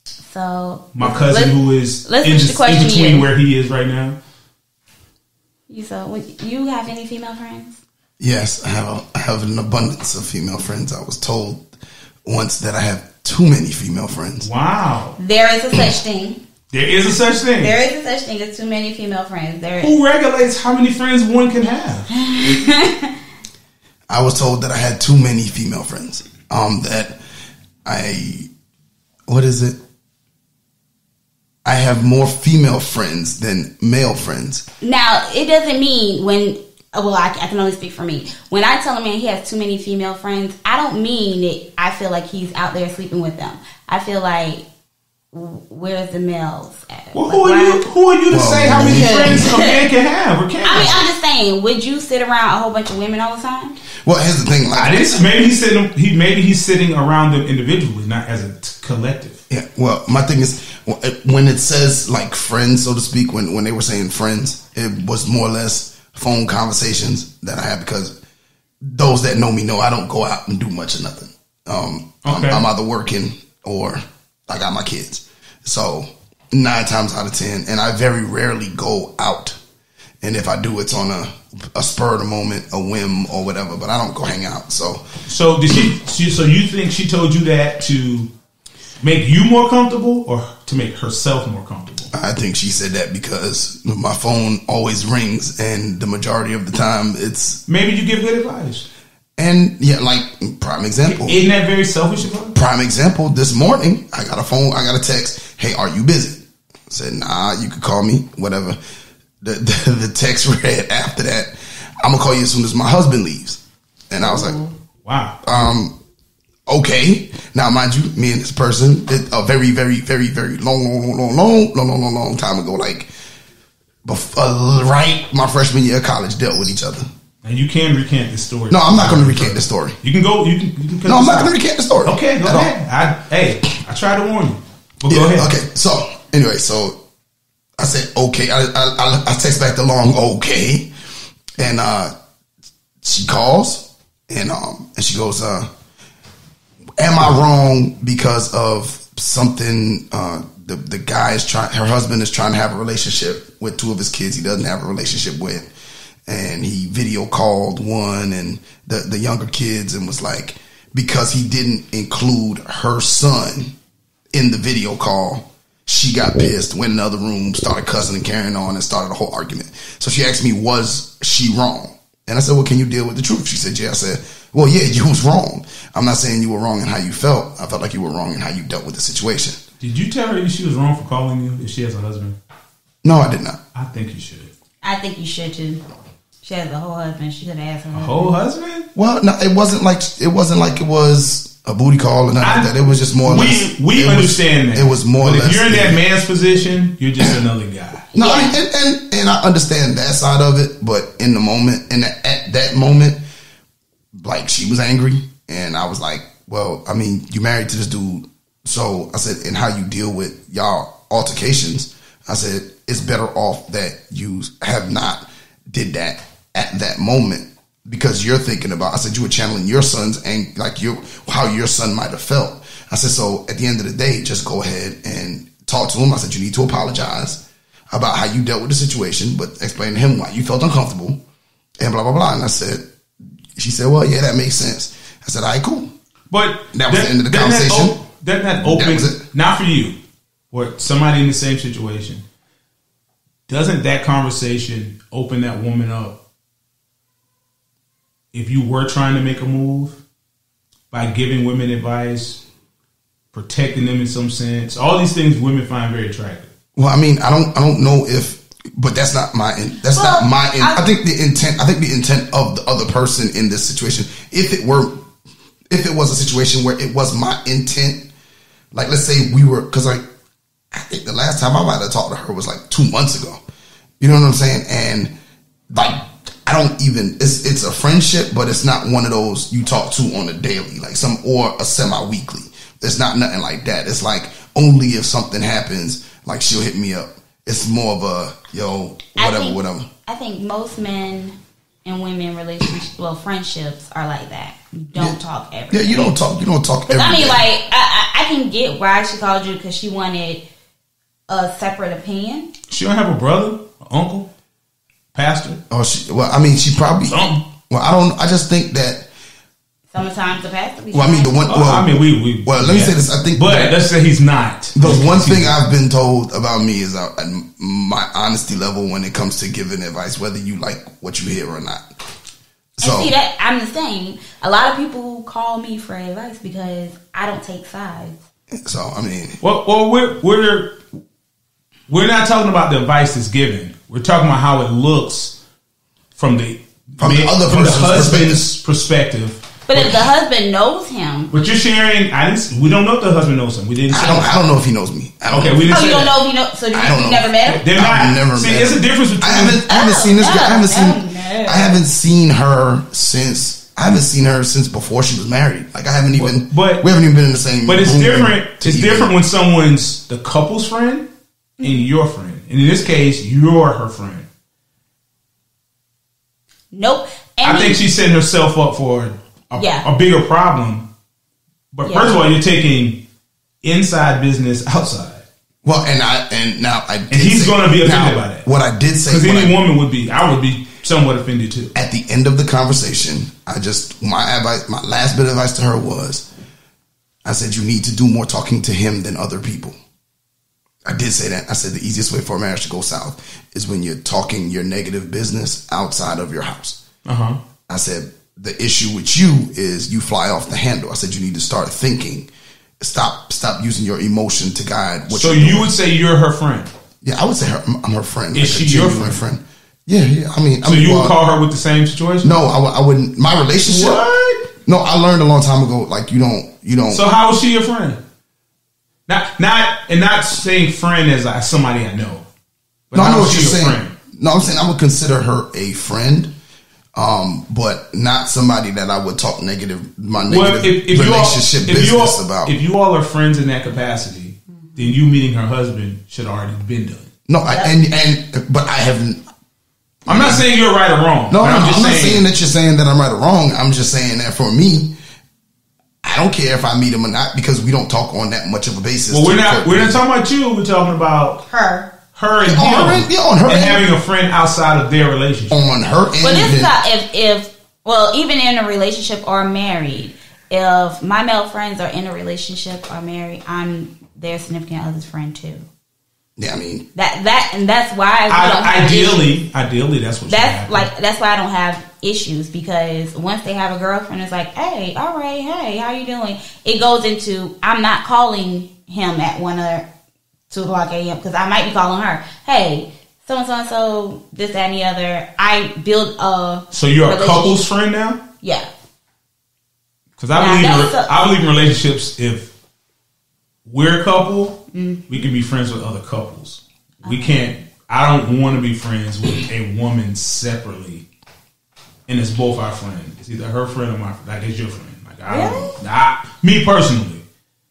So
my cousin who is in between where he is right now.
You have any female friends?
Yes, I have an abundance of female friends. I was told once that I have too many female friends.
Wow.
There is a such thing.
There is a such thing.
There is a such thing as too many female friends.
Who regulates how many friends one can have?
I was told that I had too many female friends. I have more female friends than male friends.
Now, it doesn't mean I can only speak for me. When I tell a man he has too many female friends, I don't mean that I feel like he's out there sleeping with them. I feel like where's the males at?
Well, who are you to say how many friends a man can have or can't?
I mean, I'm just saying, would you sit around a whole bunch of women all the time?
Well, here's the thing. Like,
maybe he's sitting around them individually, not as a collective.
Yeah. Well, my thing is when it says like friends, so to speak. When they were saying friends, it was more or less phone conversations that I had, because those that know me know I don't go out and do much of nothing. I'm either working or I got my kids. So 9 times out of 10, and I very rarely go out. And if I do, it's on a spur of the moment, a whim or whatever. But I don't go hang out. So
did she? So you think she told you that to make you more comfortable or to make herself more comfortable?
I think she said that because my phone always rings, and the majority of the time it's
maybe you give good advice.
And yeah, like prime example.
Isn't that very selfish advice?
Prime example. This morning, I got a text. Hey, are you busy? I said, nah, you could call me, whatever. The text read after that, I'm gonna call you as soon as my husband leaves. And I was like,
wow.
Okay. Now, mind you, me and this person, a very, very, very, very long time ago, like right my freshman year of college, dealt with each other.
And you can recant this story.
No, I'm not going to recant the story.
You can go. You can
no, I'm not going to recant the story.
Okay, go ahead. I tried to warn you. But go ahead.
Okay. So anyway, I said okay. I text back the long okay, and she calls and she goes, "Am I wrong because of something?" The guy is trying. Her husband is trying to have a relationship with 2 of his kids. He doesn't have a relationship with. And he video called one and the younger kids and was like, because he didn't include her son in the video call, she got pissed, went in the other room, started cussing and carrying on and started a whole argument. So she asked me, was she wrong? And I said, well, can you deal with the truth? She said, yeah. I said, well, yeah, you was wrong. I'm not saying you were wrong in how you felt. I felt like you were wrong in how you dealt with the situation.
Did you tell her that she was wrong for calling you if she has a husband?
No, I did not.
I think you should.
I think you should too. She has a whole husband. She could ask her husband.
A whole husband?
Well, no, it wasn't like it was a booty call or nothing like that. It was just more or less.
We understand that.
It was more or less.
If you're in that man's position, you're just another guy.
No, I mean, and I understand that side of it, but in the moment, at that moment, like she was angry, and I was like, well, I mean, you married to this dude, so I said, and how you deal with y'all altercations, I said, it's better off that you have not did that at that moment, because you're thinking about, I said, you were channeling your son's and like how your son might have felt. I said, so at the end of the day, just go ahead and talk to him. I said, you need to apologize about how you dealt with the situation, but explain to him why you felt uncomfortable and blah, blah, blah. And I said, she said, well, yeah, that makes sense. I said, all right, cool.
But
that was the end of the conversation.
That open, not for you, or somebody in the same situation. Doesn't that conversation open that woman up if you were trying to make a move by giving women advice, protecting them in some sense? All these things women find very attractive.
Well, I mean, I don't know if, but that's not my end. That's not my end. I think the intent of the other person in this situation, if it was a situation where it was my intent, like let's say we were, because like, I think the last time I might have talked to her was like 2 months ago. You know what I'm saying? And like, I don't even, it's a friendship, but it's not one of those you talk to on a daily, like or a semi-weekly. It's not nothing like that. It's like only if something happens, like she'll hit me up. It's more of a, whatever.
I think most men and women friendships are like that. You don't talk every day.
Yeah, you don't talk every day.
I mean, like, I can get why she called you, because she wanted a separate opinion.
She don't have a brother, uncle, pastor.
Oh, she probably.
Something.
Well, I don't. I just think that.
Sometimes the pastor.
Well, I mean the one.
we.
Well, let me say this. I think,
but let's say he's not.
The one thing I've been told about me is my honesty level when it comes to giving advice, whether you like what you hear or not. So,
and see that I'm the same. A lot of people call me for advice because I don't take sides.
So I mean,
well, we're not talking about the advice that's given. We're talking about how it looks from the husband's perspective.
But if the husband knows him,
but you're sharing. We don't know if the husband knows him. We didn't.
I don't know if he knows me.
We didn't.
You don't know if he knows. So you never met him.
I've
never met him.
There's a difference between.
I haven't seen this guy. I haven't seen her since. I haven't seen her since before she was married. Like I haven't even. But we haven't even been in the same.
But it's different. It's different when someone's the couple's friend and your friend. And in this case, you're her friend.
Nope.
I think she's setting herself up for a bigger problem. But first of all, you're taking inside business outside.
Well, and
he's going to be offended by that.
What I did say,
because any woman would be, I would be somewhat offended too.
At the end of the conversation, my last bit of advice to her was, I said, you need to do more talking to him than other people. I did say that. I said the easiest way for a marriage to go south is when you're talking your negative business outside of your house.
Uh-huh.
I said the issue with you is you fly off the handle. I said you need to start thinking. Stop using your emotion to guide what you're doing. So you
would say you're her friend?
Yeah, I would say I'm her friend.
Is she your friend?
Yeah. I mean,
you would call her with the same situation?
No, I wouldn't. My relationship.
What?
No, I learned a long time ago. Like you don't.
So how is she your friend? Not saying friend as somebody I know. But
no, I know what you're saying. Friend? No, I'm saying I would consider her a friend, but not somebody that I would talk relationship business about.
If you all are friends in that capacity, then you meeting her husband should already been done.
No, but I haven't.
I'm not saying you're right or wrong.
No, I'm not saying that you're saying that I'm right or wrong. I'm just saying that for me, I don't care if I meet him or not because we don't talk on that much of a basis.
Well, we're not talking about you. We're talking about
her
and him,
on her
and having a friend outside of their relationship.
On her end.
But this is how, even in a relationship or married, if my male friends are in a relationship or married, I'm their significant other's friend too.
Yeah, I mean
that's why
ideally that's what.
That's why I don't have issues because once they have a girlfriend, it's like, hey, all right, hey, how you doing? It goes into I'm not calling him at 1 or 2 o'clock a.m. because I might be calling her, hey, so and so and so, this, that, and the other. I build a.
So you're a couple's friend now?
Yeah.
Because I believe in relationships. If we're a couple, we can be friends with other couples. We can't. I don't want to be friends with a woman separately, and it's both our friend. It's either her friend or my friend. Like it's your friend. Like me personally.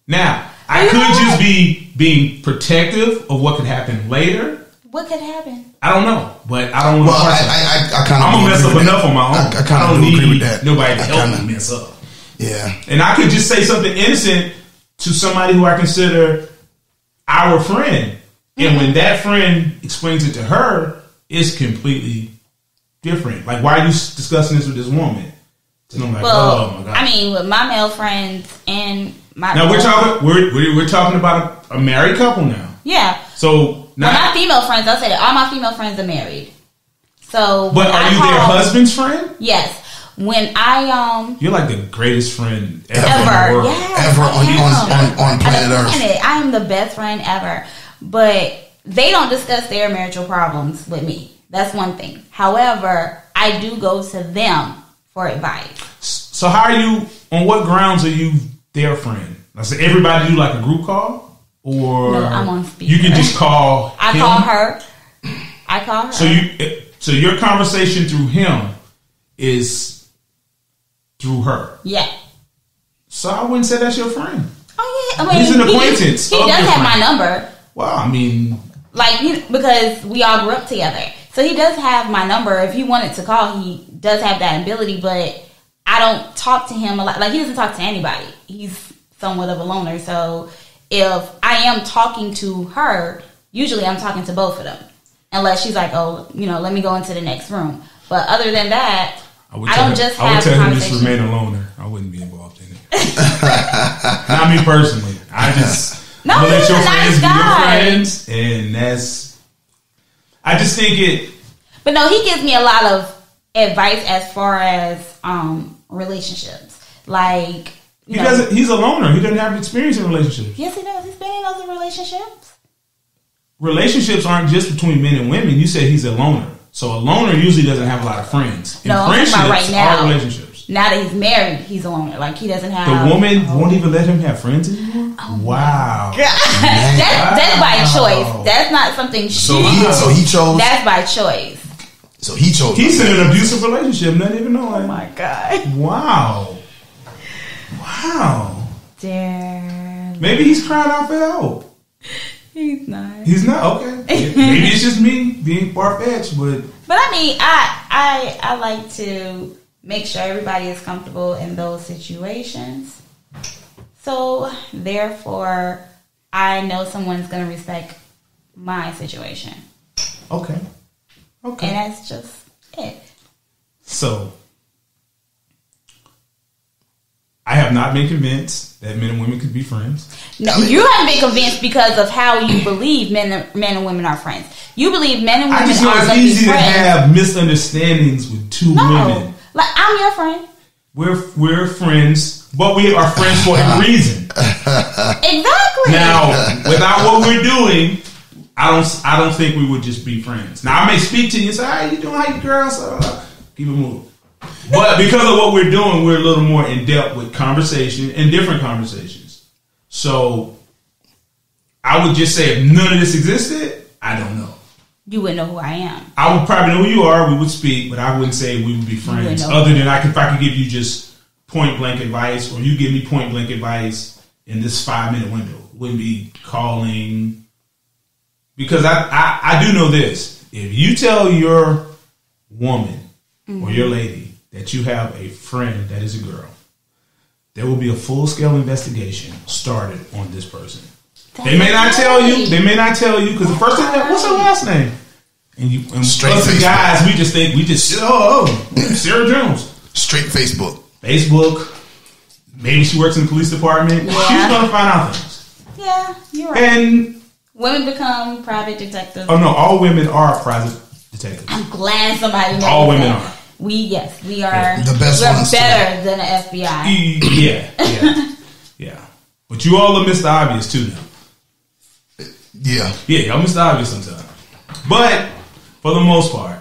Now I could just be being protective of what could happen later.
What could happen?
I don't know, but I don't want to.
I kind of.
I'm gonna mess up enough on my own. I don't need nobody to help me mess up.
Yeah,
and I could just say something innocent to somebody who I consider our friend. And when that friend explains it to her, it's completely different. Like, why are you discussing this with this woman? And I'm like, oh my God.
I mean, with my male friends and my
now we're talking about a married couple now.
Yeah.
So now
my female friends, I'll say that all my female friends are married. So,
but are you their husband's friend?
Yes. When I
you're like the greatest friend ever
in the world.
Yes, ever on planet Earth.
I am the best friend ever. But they don't discuss their marital problems with me. That's one thing. However, I do go to them for advice.
So how are you, on what grounds are you their friend? I say everybody do like a group call? Or
no, I'm on speaker.
You can just call him?
I call her.
So your conversation through him is through her?
Yeah.
So I wouldn't say that's your friend.
Oh yeah. I mean,
he's an acquaintance.
He does have my number.
Well, I mean,
because we all grew up together. So he does have my number. If he wanted to call, he does have that ability, but I don't talk to him a lot. Like, he doesn't talk to anybody. He's somewhat of a loner. So if I am talking to her, usually I'm talking to both of them. Unless she's like, oh, let me go into the next room. But other than that, I would tell him
just remain a loner. I wouldn't be involved in it. Not me personally. I just...
No,
let your
nice
friends be
guy.
your friends, and I just think it.
But no, he gives me a lot of advice as far as relationships. Like
he's a loner. He doesn't have experience in relationships.
Yes, he does. He's been in other relationships.
Relationships aren't just between men and women. You said he's a loner, so a loner usually doesn't have a lot of friends. And
no,
friendships
I'm talking about right now.
are relationships.
Now that he's married, he's a loner. Like, he doesn't have...
The woman won't even let him have friends anymore?
Oh,
wow.
That's by choice. That's not something
So he chose...
That's by choice.
So he chose...
He's in an abusive relationship, not even knowing.
Oh, my God.
Wow.
Damn.
Maybe he's crying out for help.
He's not.
He's not? Okay. Maybe it's just me being far-fetched, but...
But I mean, I like to make sure everybody is comfortable in those situations. So, therefore, I know someone's going to respect my situation.
Okay.
And that's just it.
So, I have not been convinced that men and women could be friends.
No, you haven't been convinced because of how you believe men and women are friends. You believe men and women
I just know
are
it's
going to be
easy to
friends.
have misunderstandings with two women.
Like, I'm your friend.
We're friends, but we are friends for a reason.
Exactly.
Now, without what we're doing, I don't think we would just be friends. Now, I may speak to you and say, "How you doing? How you girls?" Keep it moving. But because of what we're doing, we're a little more in depth with conversation and different conversations. So, I would just say if none of this existed, I don't know.
You wouldn't know who I am.
I would probably know who you are. We would speak, but I wouldn't say we would be friends. Other than if I could give you just point blank advice, or you give me point blank advice in this 5-minute window, it wouldn't be calling. Because I do know this: if you tell your woman or your lady that you have a friend that is a girl, there will be a full scale investigation started on this person. They may not tell you. They may not tell you because the first thing, what's her last name? And
Straight
us
Facebook.
guys, we just Sarah Jones.
Straight Facebook.
Maybe she works in the police department.
Yeah.
She's gonna find out things.
Yeah, you're right.
And
women become private detectives.
oh no, all women are private detectives.
I'm glad somebody knows.
All women are.
We are
The best
we're
ones
better than the FBI.
Yeah. But you all are Mr. Obvious too now.
Yeah.
Yeah, y'all Mr. Obvious sometimes. But for the most part,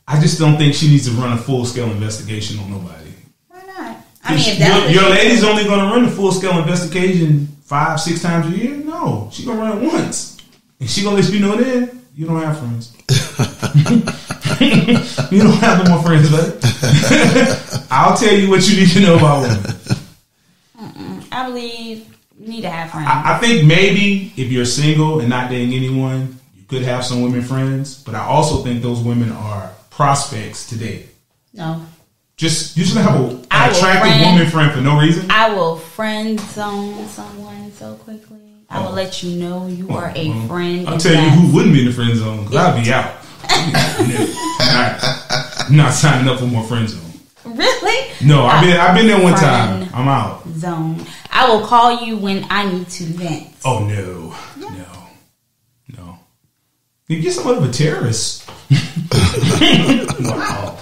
I just don't think she needs to run a full scale investigation on nobody.
Why not? I mean, if that's
your lady's only going to run a full scale investigation 5-6 times a year. No, she gonna run it once, and she gonna let you know then you don't have friends. You don't have no more friends, buddy. I'll tell you what you need to know about women.
I believe you need to have friends.
I think maybe if you're single and not dating anyone, you could have some women friends. But I also think those women are prospects to date.
No.
You just have an attractive woman friend for no reason.
I will friend zone someone so quickly. I will let you know you are a friend.
I'll tell you who wouldn't be in the friend zone because I'd be out. I'm not signing up for more friend zone.
Really?
No, I've been there one time. I'm out.
Zone. I will call you when I need to vent.
Oh no. You get somewhat of a terrorist. Wow.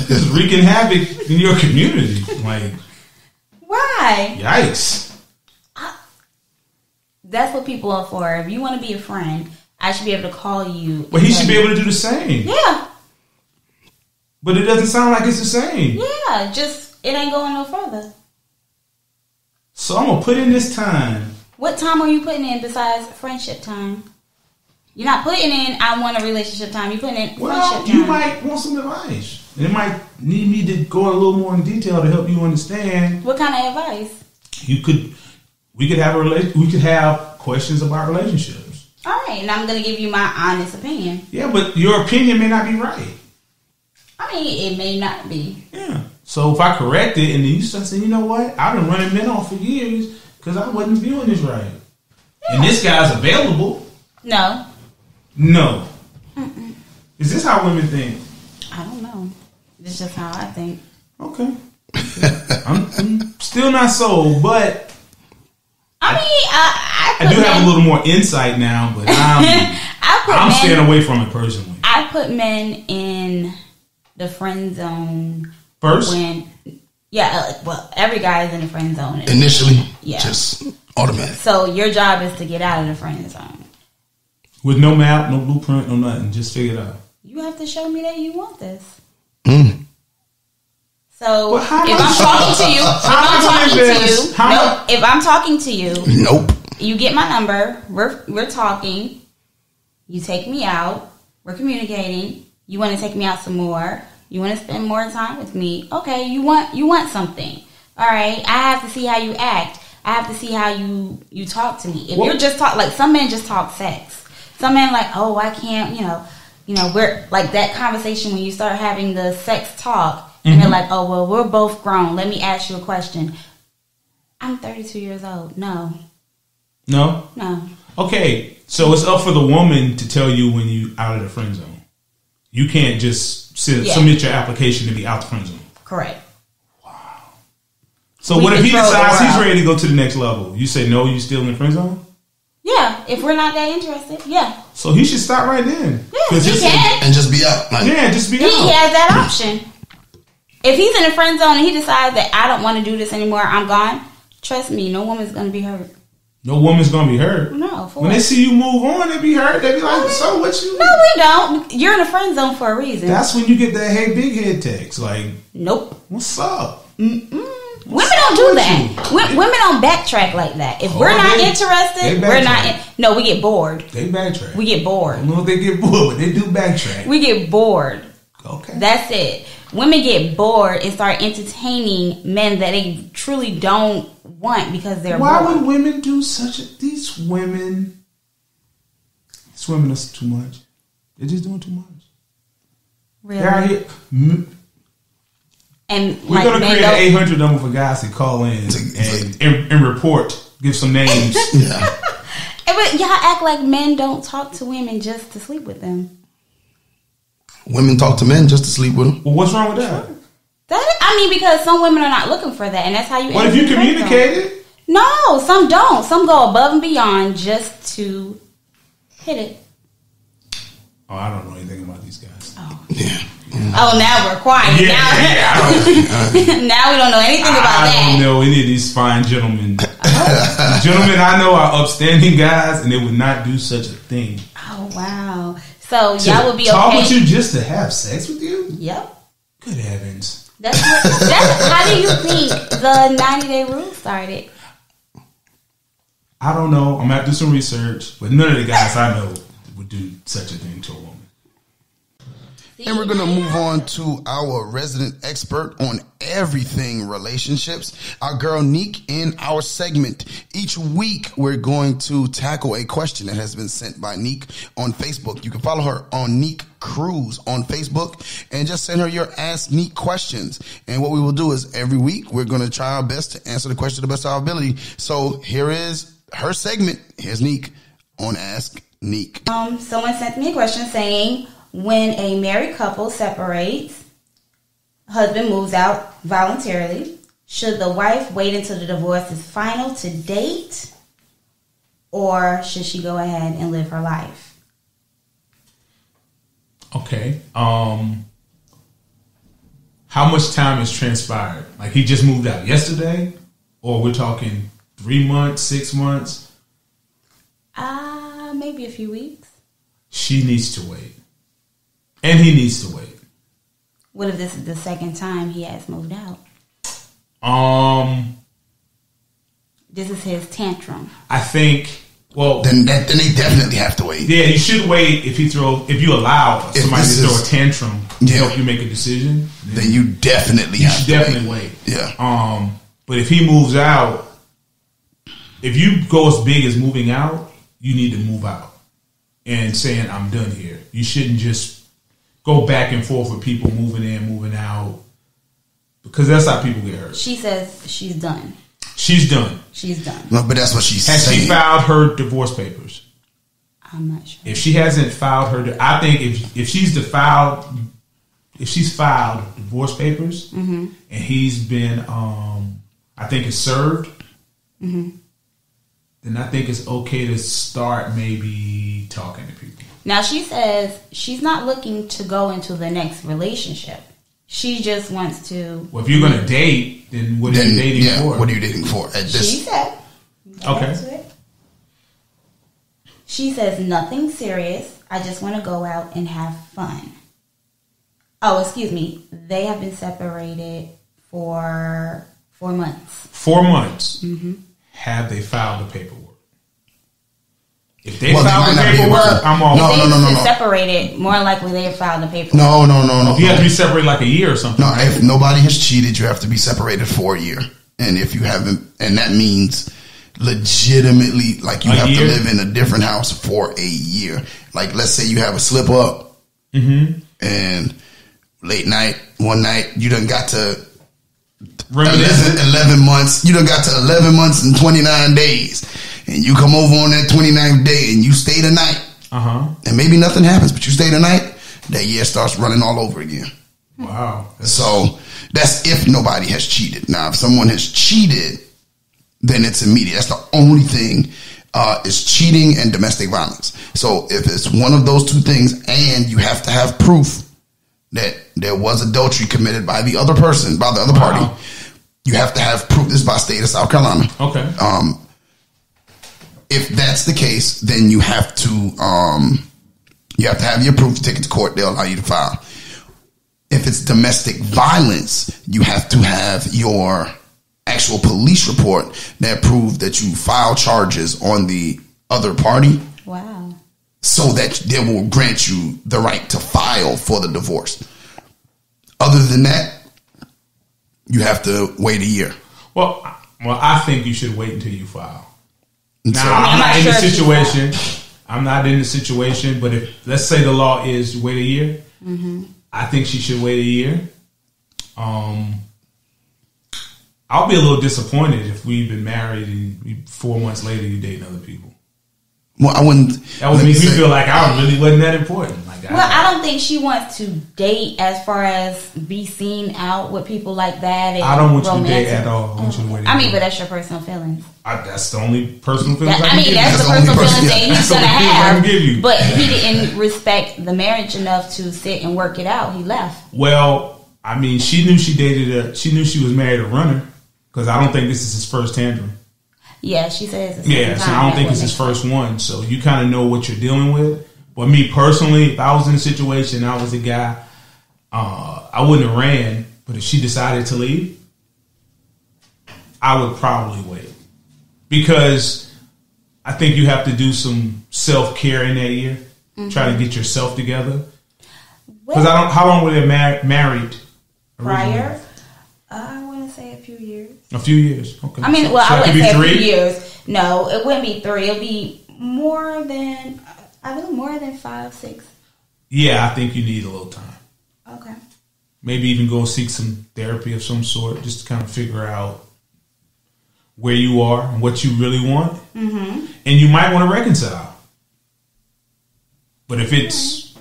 Just wreaking havoc in your community. Like,
why?
Yikes.
That's what people are for. If you want to be a friend, I should be able to call you.
But he should be able to do the same.
Yeah.
But it doesn't sound like it's the same.
Yeah, just it ain't going no further.
So I'm going to put in this time.
What time are you putting in besides friendship time? You're not putting in, I want a relationship time. You're putting in friendship time.
You might want some advice. It might need me to go a little more in detail to help you understand.
What kind of advice?
We could have questions about relationships.
All right, and I'm going to give you my honest opinion.
Yeah, but your opinion may not be right.
I mean, it may not be.
Yeah. So if I correct it and then you start saying, you know what? I've been running men off for years because I wasn't viewing this right. Yeah. And this guy's available.
No.
Mm-mm. Is this how women think?
I don't know. It's just how I think.
Okay. I'm still not sold, but
I mean,
I do have a little more insight now, but I'm staying away from it personally.
I put men in the friend zone
first.
Every guy is in the friend zone
initially.
Yeah,
just automatic.
So your job is to get out of the friend zone
with no map, no blueprint, no nothing. Just figure it out.
You have to show me that you want this. So
Well, how
if
much-
if I'm talking to you,
Nope.
you get my number. We're talking. You take me out. We're communicating. You want to take me out some more. You want to spend more time with me. Okay, you want something. All right. I have to see how you act. I have to see how you talk to me. If you're just like some men just talk sex. Some men like, oh, I can't. We're like that conversation when you start having the sex talk. And they're like, oh, well, we're both grown. Let me ask you a question. I'm 32 years old. No.
Okay, so it's up for the woman to tell you when you out of the friend zone. You can't just submit your application to be out the friend zone.
Correct.
Wow. So what if he decides he's ready to go to the next level? You say no, you still in the friend zone?
Yeah, if we're not that interested, yeah.
So he should stop right then.
Yeah, he can.
And just be out.
Just be out.
He has that option. If he's in the friend zone and he decides that I don't want to do this anymore, I'm gone. Trust me, no woman's going to be hurt.
No woman's going to be hurt.
No.
When they see you move on, they be hurt. They be like, so what you...
No, we don't. You're in the friend zone for a reason.
That's when you get that hey big head text. Like,
nope.
What's up?
Women don't do that. Women don't backtrack like that. If we're not interested, we're not... No, we get bored.
They backtrack.
We get bored.
I don't know if they get bored, but they do backtrack.
We get bored.
Okay.
That's it. Women get bored and start entertaining men that they truly don't want because they're bored.
Why would women do such a... These women are too much. They're just doing too much.
Really?
They're out here...
And
we're going to create an 800 number for guys to call in and report, give some names.
Yeah.
But y'all act like men don't talk to women just to sleep with them.
Women talk to men just to sleep with them.
Well, what's wrong with that?
Because some women are not looking for that, and that's how you.
What if you communicate it?
No, some don't. Some go above and beyond just to hit it.
Oh, I don't know anything about these guys.
Oh,
yeah.
Oh, now we're quiet. Now we don't know anything about that.
I don't know any of these fine gentlemen. Gentlemen I know are upstanding guys, and they would not do such a thing.
Oh, wow. So y'all would be
talk
okay.
with you just to have sex with you?
Yep.
Good heavens.
That's how do you think the 90-day rule started?
I don't know. I'm going to have to do some research, but none of the guys I know would do such a thing to a woman.
And we're going to move on to our resident expert on everything relationships, our girl Nique, in our segment. Each week, we're going to tackle a question that has been sent by Nique on Facebook. You can follow her on Nique Cruz on Facebook and just send her your Ask Nique questions. And what we will do is every week, we're going to try our best to answer the question to the best of our ability. So here is her segment. Here's Nique on Ask Nique.
Someone sent me a question saying, when a married couple separates, husband moves out voluntarily, should the wife wait until the divorce is final to date, or should she go ahead and live her life?
Okay. How much time has transpired? Like he just moved out yesterday, or we're talking 3 months, 6 months?
Maybe a few weeks.
She needs to wait. And he needs to wait.
What if this is the second time he has moved out? This is his tantrum.
I think. Well,
then they definitely have to wait.
Yeah, you should wait if you allow somebody to throw a tantrum to help you make a decision.
Then you definitely have to wait.
Yeah. But if he moves out, if you go as big as moving out, you need to move out and saying I'm done here. You shouldn't just go back and forth with people moving in, moving out, because that's how people get hurt.
She says she's done.
She's done.
She's done.
No, but that's what she's saying.
Has she filed her divorce papers?
I'm not sure.
If she hasn't filed her, I think if she's filed divorce papers, and he's been, I think it's served, then I think it's okay to start maybe talking to people.
Now, she says she's not looking to go into the next relationship. She just wants to...
Well, if you're going to date, then what are you dating for?
What are you dating for?
She said...
Okay.
She says, nothing serious. I just want to go out and have fun. Oh, excuse me. They have been separated for 4 months.
4 months.
Mm-hmm.
Have they filed the paperwork? If they filed the paperwork, I'm all.
No. Separated, more likely they filed the paperwork.
No.
You have to be separated like a year or something.
No, if nobody has cheated, you have to be separated for a year. And if you haven't, and that means legitimately, like you have to live in a different house for a year. Like, let's say you have a slip up, and late night, one night, you done got to 11 months. You done got to 11 months and 29 days. And you come over on that 29th day and you stay the night. And maybe nothing happens, but you stay the night, that year starts running all over again.
Wow.
So that's if nobody has cheated. Now, if someone has cheated, then it's immediate. That's the only thing is cheating and domestic violence. So if it's one of those two things and you have to have proof that there was adultery committed by the other person, by the other party, you have to have proof. This is by state of South Carolina.
Okay.
If that's the case, then you have to have your proof, take it to court. They'll allow you to file. If it's domestic violence, you have to have your actual police report that prove that you file charges on the other party.
Wow.
So that they will grant you the right to file for the divorce. Other than that, you have to wait a year.
Well, I think you should wait until you file. Now,
So,
I'm not in the situation. I'm not in the situation, but if, let's say the law is wait a year, I think she should wait a year. I'll be a little disappointed if we've been married and 4 months later you dating other people.
Well, I wouldn't.
That would make me feel like I really wasn't that important. Like,
I don't think she wants to date as far as be seen out with people like that. And
I don't want you to date at all. I want you to wait.
I mean, but that's your personal feelings.
That's the only personal feelings I
I
can
mean,
give
that's
you.
the personal feelings that he's
That's the
gonna
only feelings I
have.
can give you.
But he didn't respect the marriage enough to sit and work it out. He left.
Well, I mean, she knew she knew she was married a runner, because I don't think this is his first tantrum.
Yeah, she says.
Yeah, so I don't think it's his first one. So you kind of know what you're dealing with. But me personally, if I was in a situation, I was a guy, I wouldn't have ran. But if she decided to leave, I would probably wait, because I think you have to do some self-care in that year. Try to get yourself together. Because how long were they married
prior? I want to say a few years.
A few years. Okay.
I mean,
so
I wouldn't say
3?
a few years. No, it wouldn't be 3. It'll be more than 5, 6.
Yeah, I think you need a little time.
Okay.
Maybe even go seek some therapy of some sort, just to kind of figure out where you are and what you really want. And you might want to reconcile. But if it's,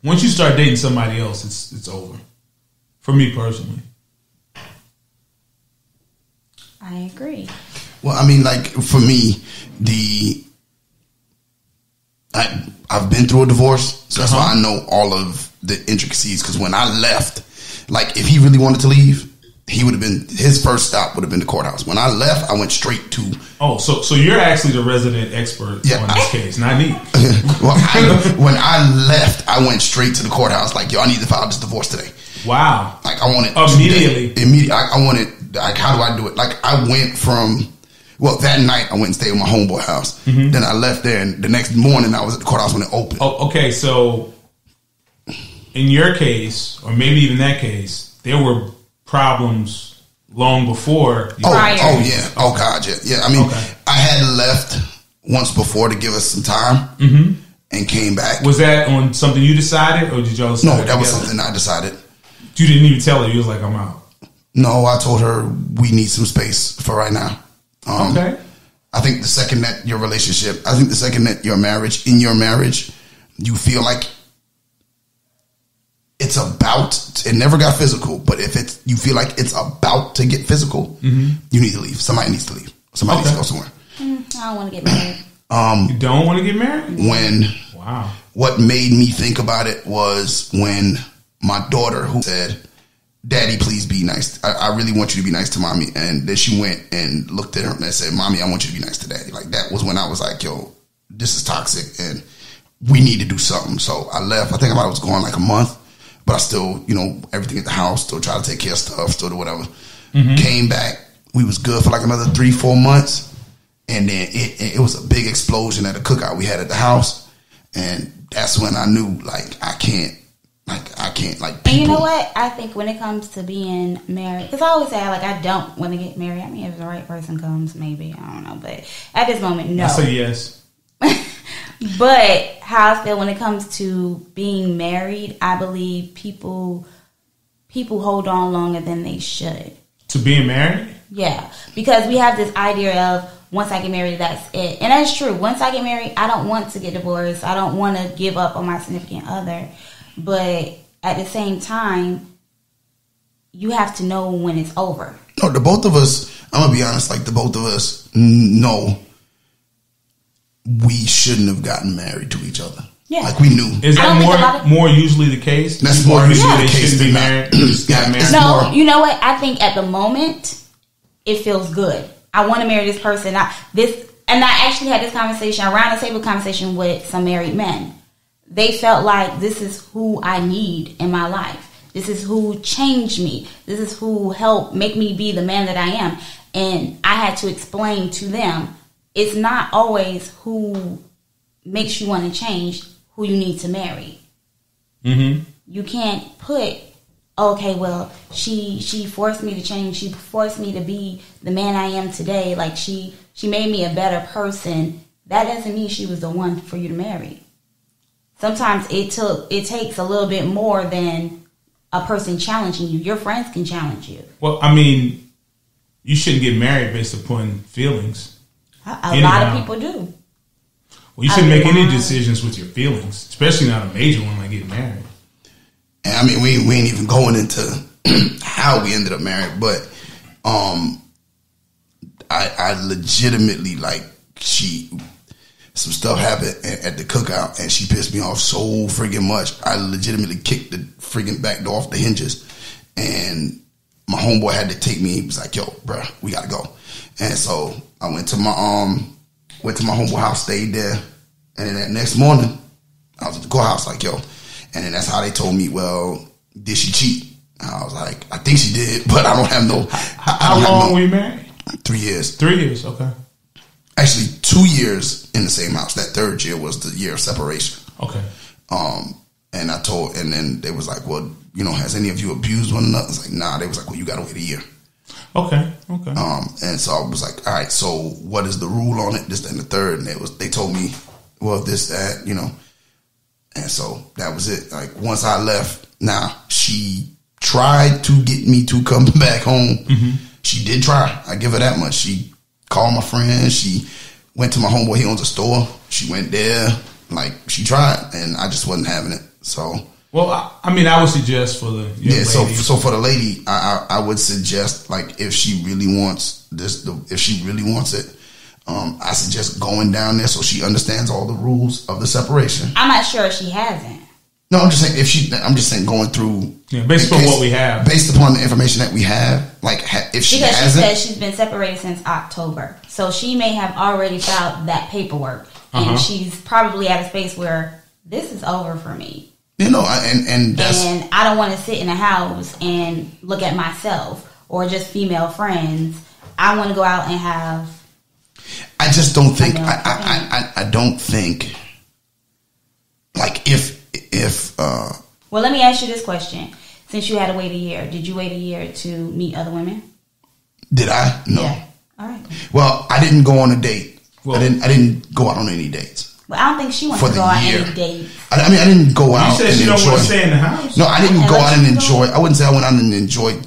once you start dating somebody else, it's over. For me personally.
I agree.
Well, I mean, like, for me, I've been through a divorce, so that's why I know all of the intricacies. Because when I left, like, if he really wanted to leave, his first stop would have been the courthouse. When I left, I went straight to.
Oh, so you're actually the resident expert on this case, not me.
Well, when I left, I went straight to the courthouse. Like, yo, I need to file this divorce today.
Wow.
Like, I want it
immediately.
Immediately. I want it. Like, how do I do it? Like, I went from. Well, that night I went and stayed with my homeboy house. Then I left there, and the next morning I was at the courthouse when it opened.
Oh, okay. So, in your case, or maybe even that case, there were problems long before.
Oh yeah. Oh God, yeah. I mean, I had left once before to give us some time, and came back.
Was that on something you decided, or did y'all decide?
No, that was something I decided.
You didn't even tell her. You was like, I'm out.
No, I told her we need some space for right now.
Okay.
I think the second that your marriage, you feel like it's about, it never got physical, but if you feel like it's about to get physical, you need to leave. Somebody needs to leave. Somebody needs to go somewhere.
I don't want to get married.
You don't want to get married?
Wow. What made me think about it was when my daughter, who said, Daddy, please be nice. I really want you to be nice to Mommy. And then she went and looked at her and said, Mommy, I want you to be nice to Daddy. Like, that was when I was like, yo, this is toxic and we need to do something. So I left. I think I was going like a month. but I still, everything at the house, still try to take care of stuff, still do whatever. Came back, we was good for like another 3-4 months, and then it was a big explosion at a cookout we had at the house, and that's when I knew I can't people.
And you know what? I think when it comes to being married, because I always say I don't want to get married. I mean, if the right person comes, maybe, I don't know, but at this moment, no.
I say yes.
But how I feel when it comes to being married, I believe people hold on longer than they should.
To being married?
Yeah, because we have this idea of once I get married, that's it. And that's true. Once I get married, I don't want to get divorced. I don't want to give up on my significant other. But at the same time, you have to know when it's over.
No, the both of us, I'm going to be honest, the both of us know we shouldn't have gotten married to each other. Yeah. We knew.
Is that more usually the case?
That's more usually the case than
married. Just got married.
No, you know what? I think at the moment, it feels good. I want to marry this person. And I actually had this conversation, around the table conversation with some married men. They felt like this is who I need in my life. This is who changed me. This is who helped make me be the man that I am. And I had to explain to them, it's not always who makes you want to change who you need to marry. Mm-hmm. You can't put, okay, well, she forced me to change. She forced me to be the man I am today. She made me a better person. That doesn't mean she was the one for you to marry. Sometimes it takes a little bit more than a person challenging you. Your friends can challenge you.
Well, I mean, you shouldn't get married based upon feelings.
A lot of people do.
Well, you shouldn't make any decisions with your feelings, especially not a major one like getting married.
And I mean, we ain't even going into how we ended up married, but I legitimately some stuff happened at the cookout, and she pissed me off so friggin' much. I legitimately kicked the friggin' back door off the hinges, and my homeboy had to take me. He was like, "Yo, bro, we gotta go." And so I went to my homeboy house, stayed there, and then that next morning I was at the courthouse, yo. And then that's how they told me, well, did she cheat? And I was like, I think she did, but I don't have no.
How long were you married?
3 years.
3 years, okay.
Actually, 2 years in the same house. That third year was the year of separation.
Okay.
And then they was like, well, has any of you abused one another? I was like, nah. They was like, well, you gotta wait a year.
Okay.
And so I was like, all right, so what is the rule on it? This, that, and the third. And they told me, well, this, that, And so that was it. Once I left, now she tried to get me to come back home. Mm-hmm. She did try. I give her that much. She called my friend. She went to my homeboy. He owns a store. She went there. She tried, and I just wasn't having it. So,
well, I would suggest for the lady.
So for the lady, I would suggest if she really wants if she really wants it, I suggest going down there so she understands all the rules of the separation.
I'm not sure if she hasn't.
No, I'm just saying I'm just saying going through.
Yeah, based upon what we have.
Based upon the information that we have, if she hasn't.
Because she said she's been separated since October. So she may have already filed that paperwork. And she's probably at a space where this is over for me.
And that's.
And I don't want to sit in a house and look at myself or just female friends. I want to go out and have.
I just don't think. I don't think. If.
Well, let me ask you this question: since you had to wait a year, did you wait a year to meet other women?
Did I? No.
Yeah. All right.
Well, I didn't go on a date. Well, I didn't go out on any dates.
Well, I don't think she wants to go out on any dates.
I didn't go out.
You said she don't want to stay in the house.
No, I didn't go out and enjoy. I wouldn't say I went out and enjoyed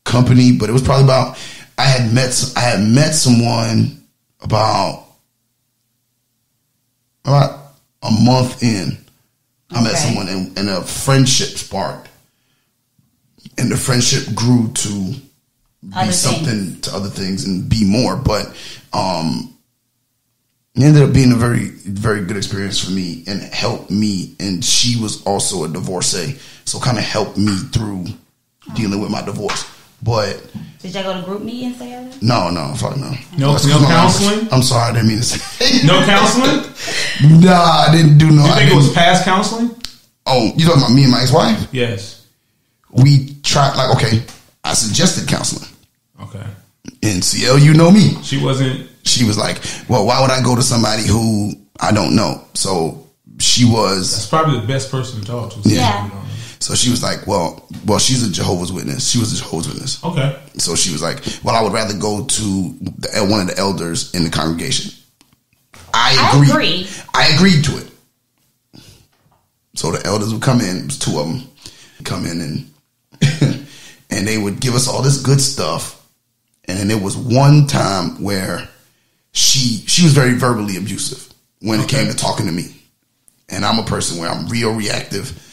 company, but it was probably about. I had met someone about a month in. I met someone and a friendship sparked, and the friendship grew to be something to other things and be more. But it ended up being a very, very good experience for me and helped me. And she was also a divorcee, so kind of helped me through dealing with my divorce. But
did y'all go to group meetings together?
No, fuck no.
No counseling?
I'm sorry, I didn't mean to say.
No counseling?
Nah, I didn't do no.
You think it was past counseling?
Oh, you talking about me and my ex-wife?
Yes.
We tried, like, okay, I suggested counseling.
Okay.
And CL, you know me.
She
was like, well, why would I go to somebody who I don't know? So she was.
That's probably the best person to talk to.
Yeah.
So she was like, well, she's a Jehovah's Witness. She was a Jehovah's Witness.
Okay.
So she was like, well, I would rather go to one of the elders in the congregation. I agree. I agreed to it. So the elders would come in. It was two of them. Come in and and they would give us all this good stuff. And then there was one time where she was very verbally abusive when it came to talking to me. And I'm a person where I'm real reactive.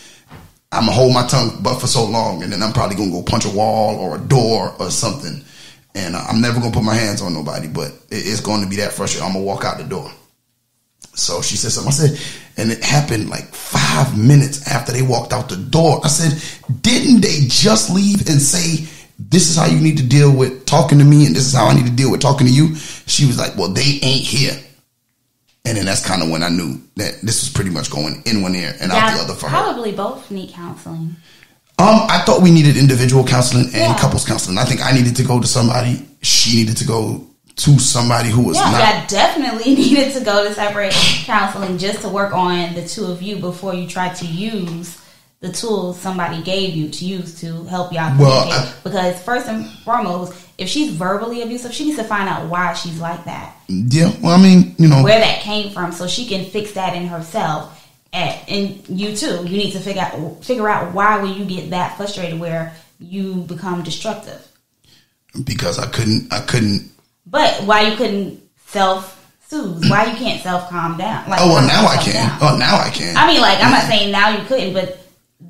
I'm going to hold my tongue but for so long, and then I'm probably going to go punch a wall or a door or something. And I'm never going to put my hands on nobody, but it's going to be that frustrating. I'm going to walk out the door. So she said something. I said, and it happened like 5 minutes after they walked out the door. I said, didn't they just leave and say, this is how you need to deal with talking to me, and this is how I need to deal with talking to you? She was like, well, they ain't here. And then that's kind of when I knew that this was pretty much going in one ear and out the other for her.
Probably both need counseling.
I thought we needed individual counseling and couples counseling. I think I needed to go to somebody. She needed to go to somebody who was not.
I definitely needed to go to separate counseling just to work on the two of you before you try to use the tools somebody gave you to use to help y'all communicate. Because first and foremost, if she's verbally abusive, she needs to find out why she's like that.
Yeah, well, I mean,
where that came from, so she can fix that in herself. And you too, you need to figure out why when you get that frustrated where you become destructive.
Because I couldn't.
But why you couldn't self-soothe? Why you can't self-calm down? Like,
now I can.
Down?
Oh, now I can.
I mean, like, I'm not saying now you couldn't, but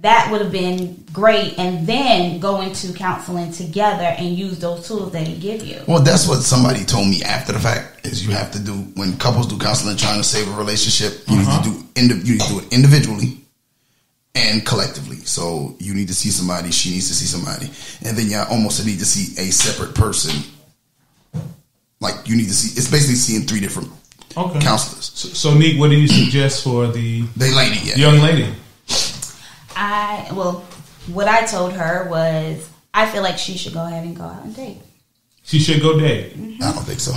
that would have been great. And then go into counseling together and use those tools that he give you.
Well, that's what somebody told me after the fact is you have to do when couples do counseling trying to save a relationship. You need to do it individually and collectively. So you need to see somebody. She needs to see somebody, and then you almost need to see a separate person. Like you need to see. It's basically seeing three different counselors.
So Nique, what do you suggest for the
lady,
young lady?
What I told her was I feel like she should go ahead and go out and date.
She should go date.
Mm-hmm.
I don't think so.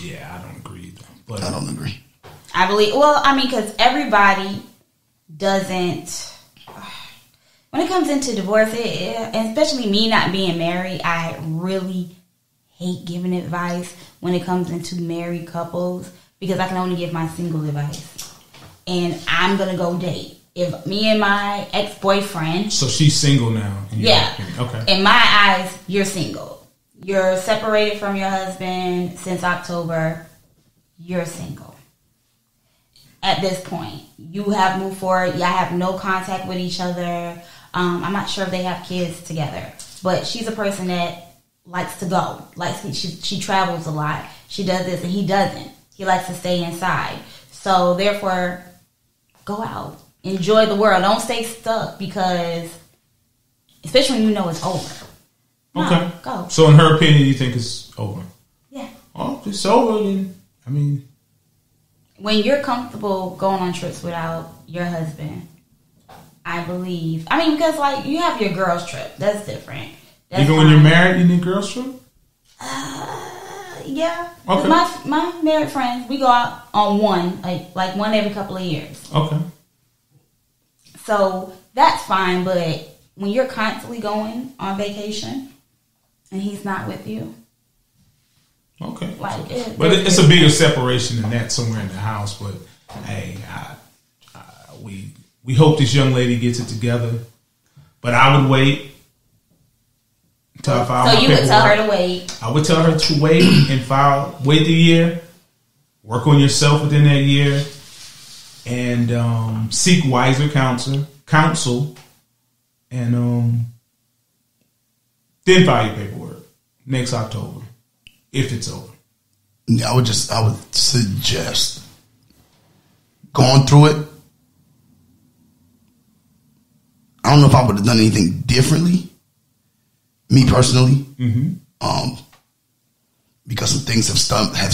Yeah, I don't agree either. But
I don't agree.
I believe. Because everybody doesn't. When it comes into divorce, and especially me not being married, I really hate giving advice when it comes into married couples because I can only give my single advice. And I'm gonna go date. If me and my ex-boyfriend...
So she's single now.
Yeah.
Okay.
In my eyes, you're single. You're separated from your husband since October. You're single. At this point, you have moved forward. Y'all have no contact with each other. I'm not sure if they have kids together. But she's a person that likes to go. She travels a lot. She does this and he doesn't. He likes to stay inside. So therefore, go out. Enjoy the world. Don't stay stuck because, especially when you know it's over. No, go.
So in her opinion, you think it's over?
Yeah.
Oh, if it's over, then, I mean.
When you're comfortable going on trips without your husband, I believe. Because like you have your girls trip. That's different. That's
even when you're married, you need girls trip?
Yeah.
Okay.
My married friends, we go out on one, like one every couple of years.
Okay.
So that's fine, but when you're constantly going on vacation and he's not with you,
okay.
But
it's a bigger separation than that somewhere in the house. But hey, we hope this young lady gets it together. But I would wait until I file my paperwork. So you would tell her to wait? I would tell her to wait and wait the year, work on yourself within that year. And seek wiser counsel, and then file your paperwork next October, if it's over.
Yeah, I would suggest going through it. I don't know if I would have done anything differently, me personally, because some things have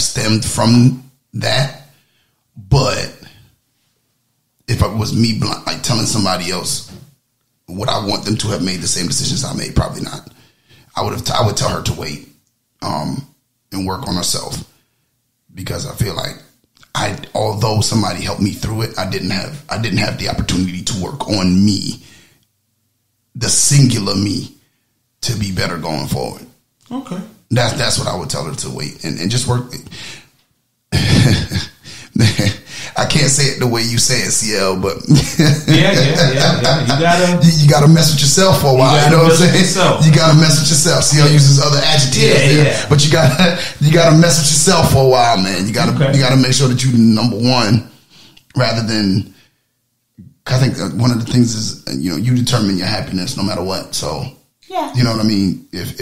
stemmed from that, but. If it was me like telling somebody else, would I want them to have made the same decisions I made? Probably not. I would tell her to wait and work on herself, because I feel like although somebody helped me through it, I didn't have the opportunity to work on me, the singular me, to be better going forward.
Okay.
That's what I would tell her, to wait and just work. I can't say it the way you say it, CL, but
yeah. You
gotta mess with yourself for a while. You know what I'm saying? You gotta mess with yourself. CL uses other adjectives,
yeah.
But you gotta mess with yourself for a while, man. You gotta make sure that you're number one, rather than. I think one of the things is, you determine your happiness no matter what. So.
Yeah.
You know what I mean? If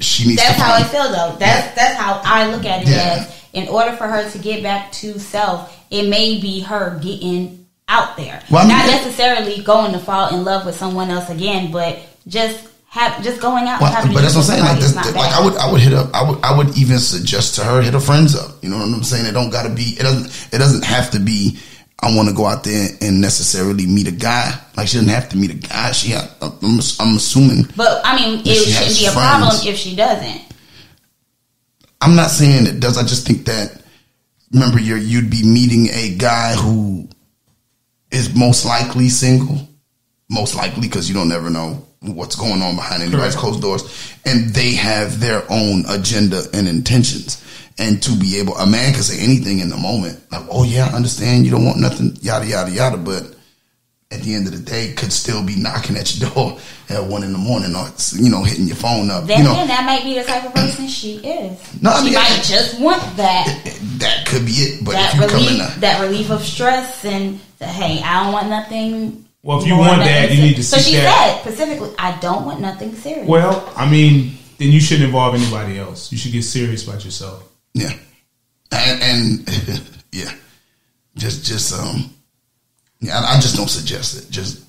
she needs.
That's
to
how I feel, though. That's how I look at it. As in order for her to get back to self, it may be her getting out there, not necessarily going to fall in love with someone else again, but just going out.
Well, but that's what I'm saying. I would hit up. I would even suggest to her, hit her friends up. You know what I'm saying? It don't got to be. It doesn't have to be. I want to go out there and necessarily meet a guy. Like, she doesn't have to meet a guy. I'm assuming.
But I mean, it shouldn't be a problem if she doesn't.
I'm not saying it does. I just think that, remember, you'd be meeting a guy who is most likely single. Most likely, because you don't ever know what's going on behind anybody's closed doors. And they have their own agenda and intentions. And to be able, a man can say anything in the moment. Like, oh yeah, I understand, you don't want nothing, yada, yada, yada. But at the end of the day, could still be knocking at your door at 1 a.m. or, hitting your phone up.
Then that might be the type of person she is. No, she might just want that.
That could be it. But if you come in
that relief of stress and say, hey, I don't want nothing.
Well, if you want that, you need to seek that.
So she said specifically, I don't want nothing serious.
Well, I mean, then you shouldn't involve anybody else. You should get serious about yourself.
Yeah. And yeah. I just don't suggest it. Just.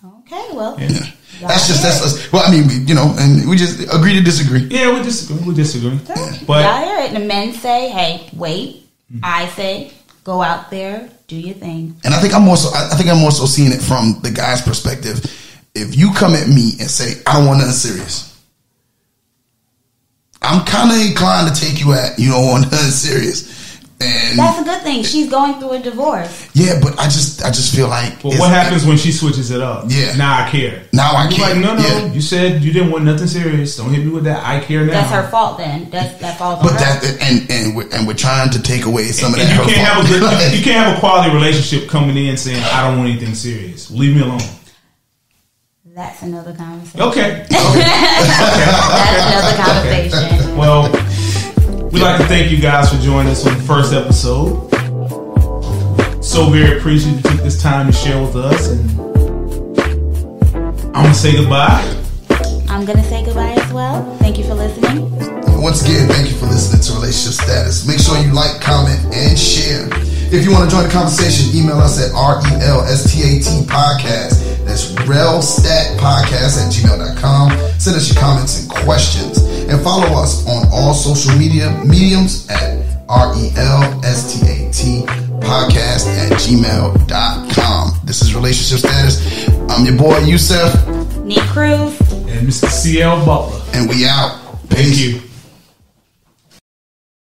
Okay, well.
Yeah.
Well, I mean, and we just agree to disagree.
Yeah, we disagree.
Yeah.
But
y'all hear it. The men say, hey, wait. Mm-hmm. I say, go out there, do your thing.
And I think I'm more so seeing it from the guy's perspective. If you come at me and say, I don't want nothing serious, I'm kind of inclined to take you at, you don't want nothing serious. And
that's a good thing. She's going through a divorce.
Yeah, but I just feel like.
But what happens when she switches it up?
Yeah.
Now I care.
Now I care.
Like, no. Yeah. You said you didn't want nothing serious. Don't hit me with that. I care now.
That's her fault. Then that falls on her.
And we're trying to take away some of that.
You can't have a quality relationship coming in saying I don't want anything serious. Leave me alone.
That's another conversation.
Okay.
That's another conversation.
Well, we'd like to thank you guys for joining us on the first episode. So very appreciative you took this time to share with us. And I'm going to say goodbye.
I'm going to say goodbye as well. Thank you for listening.
Once again, thank you for listening to Relationship Status. Make sure you like, comment, and share. If you want to join the conversation, email us at RELSTAT podcast. That's relstatpodcast@gmail.com. Send us your comments and questions. And follow us on all social media mediums at relstatpodcast@gmail.com. This is Relationship Status. I'm your boy, Yusuf.
Nique,
and Mr. CL Butler.
And we out.
Thank you.